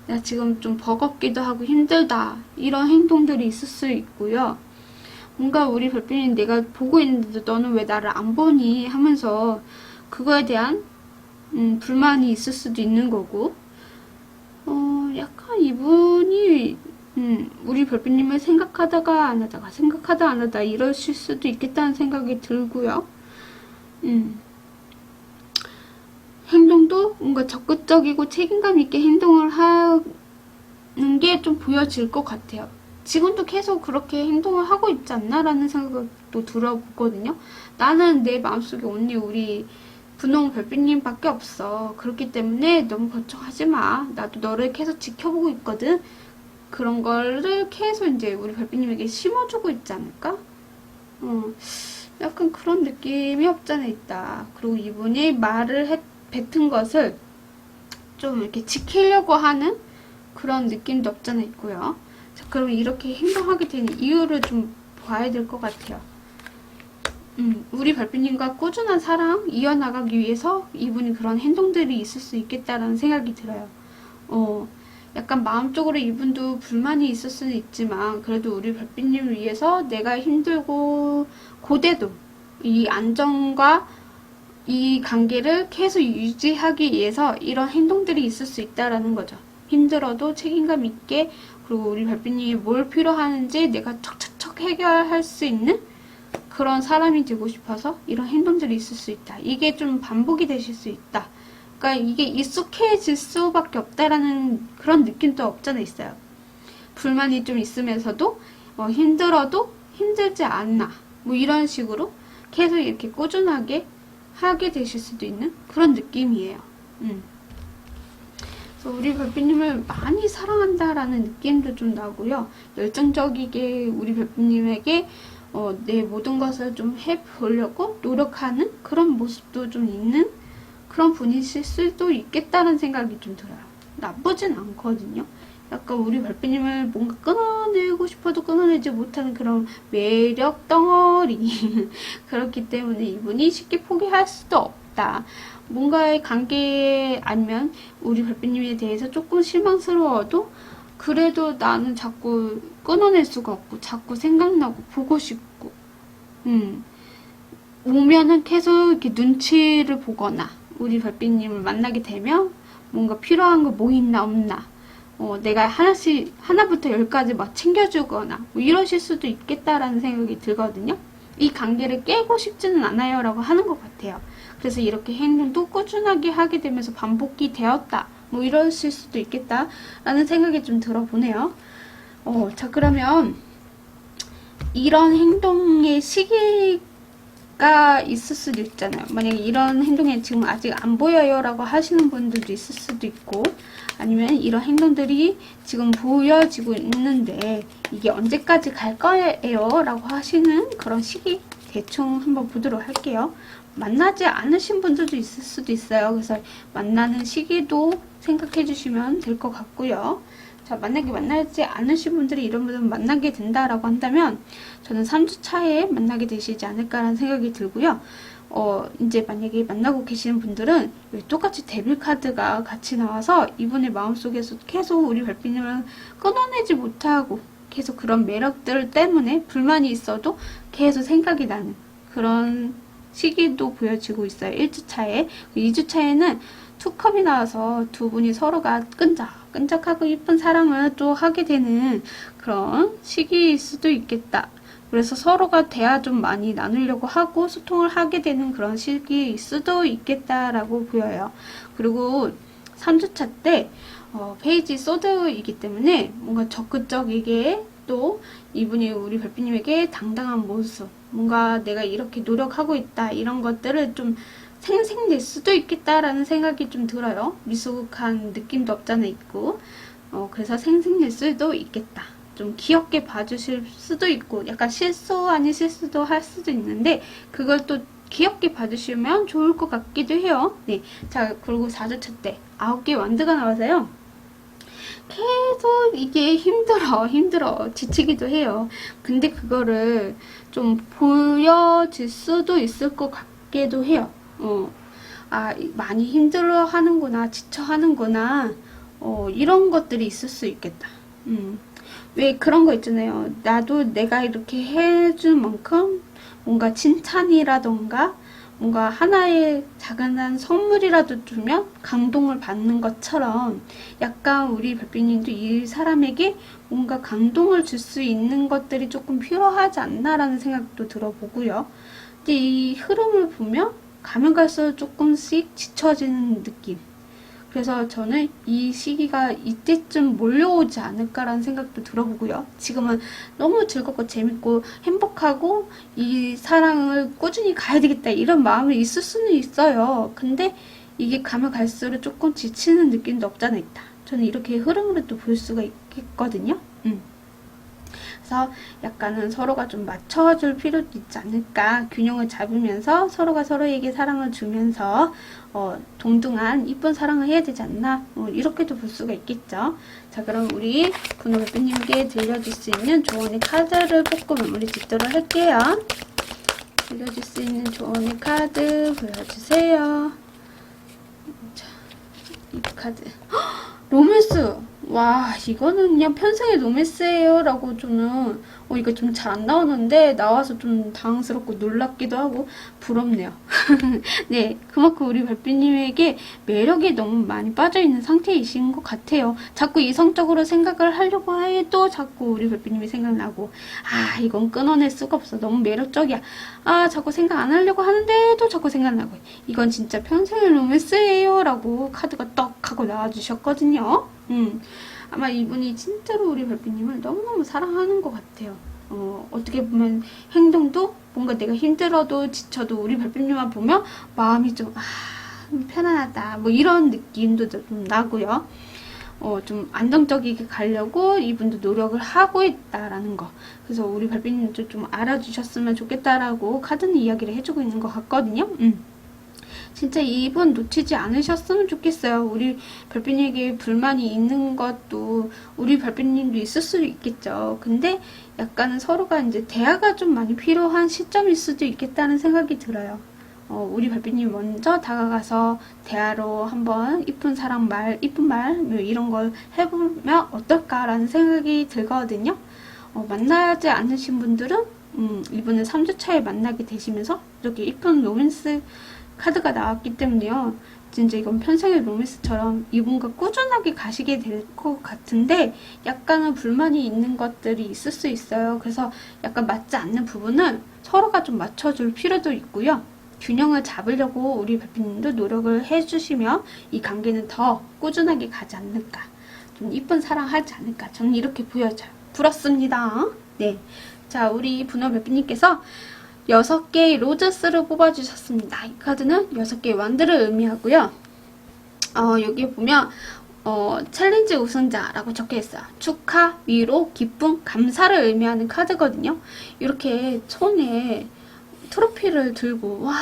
나 지금 좀 버겁기도 하고 힘들다, 이런 행동들이 있을 수 있고요. 뭔가 우리 별빛님 내가 보고 있는데도 너는 왜 나를 안 보니 하면서 그거에 대한 불만이 있을 수도 있는 거고, 약간 이분이 우리 별빛님을 생각하다가 안 하다가, 생각하다 안 하다 이러실 수도 있겠다는 생각이 들고요. 행동도 뭔가 적극적이고 책임감 있게 행동을 하는 게 좀 보여질 것 같아요. 지금도 계속 그렇게 행동을 하고 있지 않나? 라는 생각도 들어보거든요. 나는 내 마음속에 언니 우리 분홍 별빛님밖에 없어. 그렇기 때문에 너무 걱정하지 마. 나도 너를 계속 지켜보고 있거든. 그런 거를 계속 이제 우리 별빛님에게 심어주고 있지 않을까? 약간 그런 느낌이 없잖아 있다. 그리고 이분이 말을 뱉은 것을 좀 이렇게 지키려고 하는 그런 느낌도 없잖아 있고요. 자, 그럼 이렇게 행동하게 되는 이유를 좀 봐야 될 것 같아요. 우리 별빛님과 꾸준한 사랑 이어나가기 위해서 이분이 그런 행동들이 있을 수 있겠다라는 생각이 들어요. 약간 마음적으로 이분도 불만이 있을 수는 있지만 그래도 우리 별빛님을 위해서 내가 힘들고 고대도 이 안정과 이 관계를 계속 유지하기 위해서 이런 행동들이 있을 수 있다라는 거죠. 힘들어도 책임감 있게, 그리고 우리 별빛님이 뭘 필요하는지 내가 척척척 해결할 수 있는 그런 사람이 되고 싶어서 이런 행동들이 있을 수 있다. 이게 좀 반복이 되실 수 있다. 그러니까 이게 익숙해질 수밖에 없다라는 그런 느낌도 없잖아 있어요. 불만이 좀 있으면서도 힘들어도 힘들지 않나 뭐 이런 식으로 계속 이렇게 꾸준하게 하게 되실 수도 있는 그런 느낌이에요. 그래서 우리 별빛님을 많이 사랑한다라는 느낌도 좀 나고요. 열정적이게 우리 별빛님에게 내 모든 것을 좀 해보려고 노력하는 그런 모습도 좀 있는 그런 분이실 수도 있겠다는 생각이 좀 들어요. 나쁘진 않거든요. 약간 우리 별빛님을 뭔가 끊어내고 싶어도 끊어내지 못하는 그런 매력 덩어리 그렇기 때문에 이분이 쉽게 포기할 수도 없다. 뭔가의 관계 아니면 우리 별빛님에 대해서 조금 실망스러워도 그래도 나는 자꾸 끊어낼 수가 없고 자꾸 생각나고 보고 싶고 오면은 계속 이렇게 눈치를 보거나 우리 별빛님을 만나게 되면 뭔가 필요한 거 뭐 있나 없나 내가 하나부터 열까지 막 챙겨주거나 뭐 이러실 수도 있겠다라는 생각이 들거든요. 이 관계를 깨고 싶지는 않아요 라고 하는 것 같아요. 그래서 이렇게 행동도 꾸준하게 하게 되면서 반복이 되었다 뭐 이러실 수도 있겠다라는 생각이 좀 들어보네요. 자 그러면 이런 행동의 시기가 있을 수도 있잖아요. 만약에 이런 행동에 지금 아직 안 보여요 라고 하시는 분들도 있을 수도 있고 아니면 이런 행동들이 지금 보여지고 있는데 이게 언제까지 갈 거예요 라고 하시는 그런 시기 대충 한번 보도록 할게요. 만나지 않으신 분들도 있을 수도 있어요. 그래서 만나는 시기도 생각해 주시면 될 것 같고요. 자, 만약에 만나지 않으신 분들이 이런 분을 만나게 된다라고 한다면 저는 3주 차에 만나게 되시지 않을까라는 생각이 들고요. 이제 만약에 만나고 계시는 분들은 똑같이 데빌 카드가 같이 나와서 이분의 마음속에서 계속 우리 별빛님을 끊어내지 못하고 계속 그런 매력들 때문에 불만이 있어도 계속 생각이 나는 그런 시기도 보여지고 있어요. 1주차에. 2주차에는 투컵이 나와서 두 분이 서로가 끈적끈적하고 이쁜 사랑을 또 하게 되는 그런 시기일 수도 있겠다. 그래서 서로가 대화 좀 많이 나누려고 하고 소통을 하게 되는 그런 시기일 수도 있겠다라고 보여요. 그리고 3주차 때 페이지 소드이기 때문에 뭔가 적극적이게 또 이분이 우리 별빛님에게 당당한 모습 뭔가 내가 이렇게 노력하고 있다 이런 것들을 좀 생생낼 수도 있겠다라는 생각이 좀 들어요. 미숙한 느낌도 없잖아 있고 그래서 생생낼 수도 있겠다. 좀 귀엽게 봐주실 수도 있고 약간 실수 아닌 실수도 할 수도 있는데 그걸 또 귀엽게 봐주시면 좋을 것 같기도 해요. 네, 자 그리고 4주차 때 9개 완드가 나와서요. 계속 이게 힘들어 지치기도 해요. 근데 그거를 좀 보여질 수도 있을 것 같기도 해요. 많이 힘들어 하는구나 지쳐 하는구나 이런 것들이 있을 수 있겠다. 왜 그런 거 있잖아요. 나도 내가 이렇게 해준 만큼 뭔가 칭찬이라던가 뭔가 하나의 작은 선물이라도 주면 감동을 받는 것처럼 약간 우리 별빛님도 이 사람에게 뭔가 감동을 줄 수 있는 것들이 조금 필요하지 않나라는 생각도 들어보고요. 근데 이 흐름을 보면 가면 갈수록 조금씩 지쳐지는 느낌. 그래서 저는 이 시기가 이때쯤 몰려오지 않을까라는 생각도 들어보고요. 지금은 너무 즐겁고 재밌고 행복하고 이 사랑을 꾸준히 가야 되겠다 이런 마음이 있을 수는 있어요. 근데 이게 가면 갈수록 조금 지치는 느낌도 없잖아 있다. 저는 이렇게 흐름으로 또 볼 수가 있거든요. 그래서 약간은 서로가 좀 맞춰줄 필요도 있지 않을까. 균형을 잡으면서 서로가 서로에게 사랑을 주면서 동등한 이쁜 사랑을 해야 되지 않나. 이렇게도 볼 수가 있겠죠. 자 그럼 우리 분호 별빛님께 들려줄 수 있는 조언의 카드를 뽑고 마무리 짓도록 할게요. 들려줄 수 있는 조언의 카드 보여주세요. 자, 이 카드. 헉, 로맨스! 와, 이거는 그냥 편생의 로맨스예요 라고 저는 이거 좀 잘 안 나오는데 나와서 좀 당황스럽고 놀랍기도 하고 부럽네요. 네, 그만큼 우리 별빛님에게 매력이 너무 많이 빠져있는 상태이신 것 같아요. 자꾸 이성적으로 생각을 하려고 해도 자꾸 우리 별빛님이 생각나고, 아, 이건 끊어낼 수가 없어. 너무 매력적이야. 아, 자꾸 생각 안 하려고 하는데도 자꾸 생각나고, 이건 진짜 평생의 로맨스예요 라고 카드가 떡 하고 나와주셨거든요. 아마 이분이 진짜로 우리 별빛님을 너무너무 사랑하는 것 같아요. 어떻게 보면 행동도 뭔가 내가 힘들어도 지쳐도 우리 별빛님만 보면 마음이 좀, 편안하다. 뭐 이런 느낌도 좀 나고요. 좀 안정적이게 가려고 이분도 노력을 하고 있다라는 거. 그래서 우리 별빛님도 좀 알아주셨으면 좋겠다라고 카드는 이야기를 해주고 있는 것 같거든요. 진짜 이분 놓치지 않으셨으면 좋겠어요. 우리 별빛님에게 불만이 있는 것도 우리 별빛님도 있을 수 있겠죠. 근데 약간은 서로가 이제 대화가 좀 많이 필요한 시점일 수도 있겠다는 생각이 들어요. 우리 별빛님 먼저 다가가서 대화로 한번 이쁜 사랑 말, 이쁜 말, 뭐 이런 걸 해보면 어떨까라는 생각이 들거든요. 만나지 않으신 분들은 이분을 3주차에 만나게 되시면서 이렇게 이쁜 로맨스 카드가 나왔기 때문에요. 진짜 이건 편생의 로맨스처럼 이분과 꾸준하게 가시게 될 것 같은데 약간은 불만이 있는 것들이 있을 수 있어요. 그래서 약간 맞지 않는 부분을 서로가 좀 맞춰줄 필요도 있고요. 균형을 잡으려고 우리 별빛님도 노력을 해주시면 이 관계는 더 꾸준하게 가지 않을까. 좀 이쁜 사랑하지 않을까. 저는 이렇게 보여져요. 부럽습니다. 네. 자, 우리 분호 별빛님께서 6개의 로저스를 뽑아주셨습니다. 이 카드는 6개의 완드를 의미하고요. 여기 보면 챌린지 우승자라고 적혀있어요. 축하, 위로, 기쁨, 감사를 의미하는 카드거든요. 이렇게 손에 트로피를 들고 와,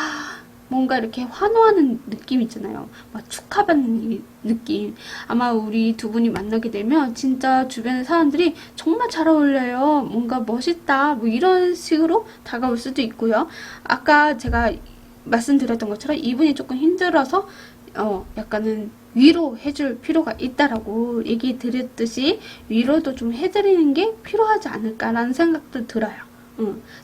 뭔가 이렇게 환호하는 느낌 있잖아요. 막 축하받는 느낌. 아마 우리 두 분이 만나게 되면 진짜 주변의 사람들이 정말 잘 어울려요. 뭔가 멋있다. 뭐 이런 식으로 다가올 수도 있고요. 아까 제가 말씀드렸던 것처럼 이분이 조금 힘들어서 약간은 위로해줄 필요가 있다라고 얘기 드렸듯이 위로도 좀 해드리는 게 필요하지 않을까라는 생각도 들어요.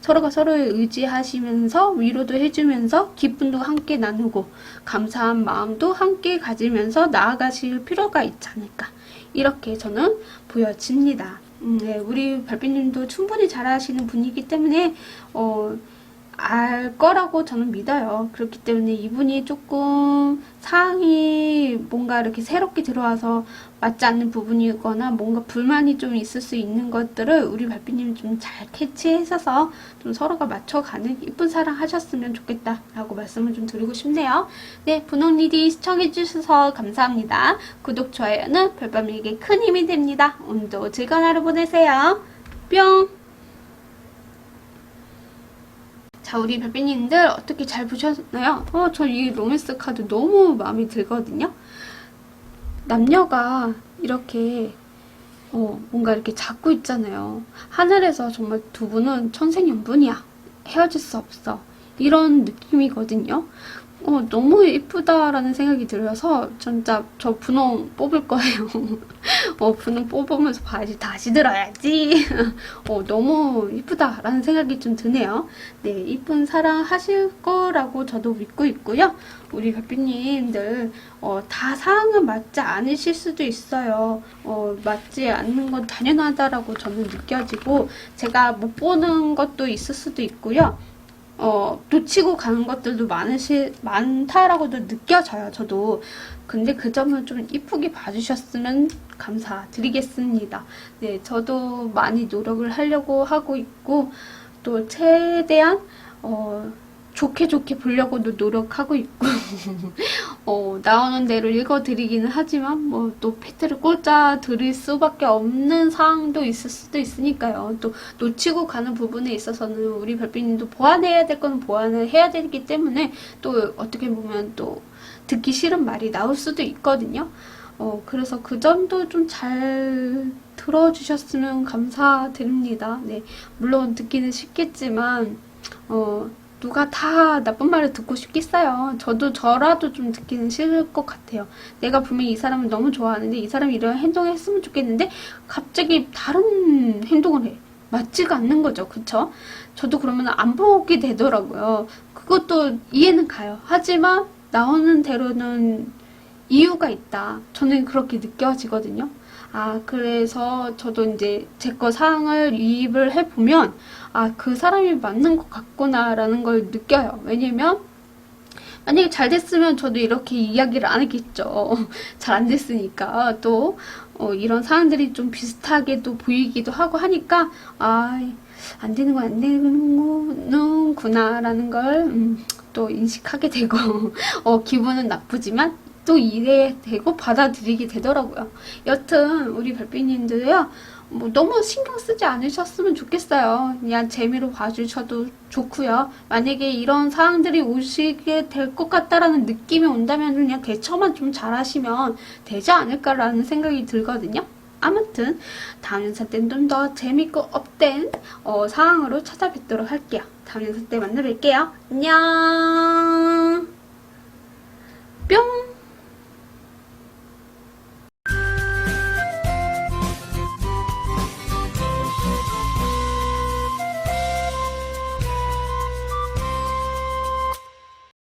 서로가 서로를 의지하시면서 위로도 해주면서 기쁨도 함께 나누고 감사한 마음도 함께 가지면서 나아가실 필요가 있지 않을까 이렇게 저는 보여집니다. 네, 우리 별빛님도 충분히 잘하시는 분이기 때문에 알 거라고 저는 믿어요. 그렇기 때문에 이분이 조금 상황이 뭔가 이렇게 새롭게 들어와서 맞지 않는 부분이거나 뭔가 불만이 좀 있을 수 있는 것들을 우리 별빛님이 좀 잘 캐치해서 좀 서로가 맞춰가는 이쁜 사랑 하셨으면 좋겠다라고 말씀을 좀 드리고 싶네요. 네, 분홍리디 시청해주셔서 감사합니다. 구독, 좋아요는 별밤에게 큰 힘이 됩니다. 오늘도 즐거운 하루 보내세요. 뿅! 자, 우리 별빛님들 어떻게 잘 보셨나요? 저 이 로맨스 카드 너무 마음에 들거든요. 남녀가 이렇게 뭔가 이렇게 잡고 있잖아요. 하늘에서 정말 두 분은 천생연분이야. 헤어질 수 없어. 이런 느낌이거든요. 너무 예쁘다라는 생각이 들어서 진짜 저 분홍 뽑을 거예요. 분홍 뽑으면서 봐야지. 다시 들어야지. 너무 예쁘다라는 생각이 좀 드네요. 네, 이쁜 사랑 하실 거라고 저도 믿고 있고요. 우리 별빛님들 다 상황은 맞지 않으실 수도 있어요. 맞지 않는 건 당연하다라고 저는 느껴지고 제가 못 보는 것도 있을 수도 있고요. 놓치고 가는 것들도 많다라고도 느껴져요, 저도. 근데 그 점을 좀 이쁘게 봐주셨으면 감사드리겠습니다. 네, 저도 많이 노력을 하려고 하고 있고, 또 최대한, 좋게 보려고도 노력하고 있고, 나오는 대로 읽어드리기는 하지만, 뭐, 또 팩트를 꽂아 드릴 수밖에 없는 상황도 있을 수도 있으니까요. 또, 놓치고 가는 부분에 있어서는 우리 별빛님도 보완해야 될 건 보완을 해야 되기 때문에, 또, 어떻게 보면 또, 듣기 싫은 말이 나올 수도 있거든요. 그래서 그 점도 좀 잘 들어주셨으면 감사드립니다. 네, 물론 듣기는 쉽겠지만, 누가 다 나쁜 말을 듣고 싶겠어요. 저도 저라도 좀 듣기는 싫을 것 같아요. 내가 분명히 이 사람을 너무 좋아하는데 이 사람이 이런 행동을 했으면 좋겠는데 갑자기 다른 행동을 해. 맞지가 않는 거죠. 그쵸? 저도 그러면 안 보게 되더라고요. 그것도 이해는 가요. 하지만 나오는 대로는 이유가 있다. 저는 그렇게 느껴지거든요. 아, 그래서 저도 이제 제 거 사항을 유입을 해보면, 아, 그 사람이 맞는 것 같구나라는 걸 느껴요. 왜냐면, 만약에 잘 됐으면 저도 이렇게 이야기를 안 했겠죠. 잘 안 됐으니까. 또, 이런 사람들이 좀 비슷하게도 보이기도 하고 하니까, 아, 안 되는 건 안 되는구나라는 걸, 또 인식하게 되고, 기분은 나쁘지만, 또 이해되고 받아들이게 되더라고요. 여튼 우리 별빛님들요, 뭐 너무 신경 쓰지 않으셨으면 좋겠어요. 그냥 재미로 봐주셔도 좋고요. 만약에 이런 사항들이 오시게 될 것 같다라는 느낌이 온다면 그냥 대처만 좀 잘하시면 되지 않을까라는 생각이 들거든요. 아무튼 다음 영상 때는 좀 더 재밌고 업된 상황으로 찾아뵙도록 할게요. 다음 영상 때 만나 뵐게요. 안녕. 뿅.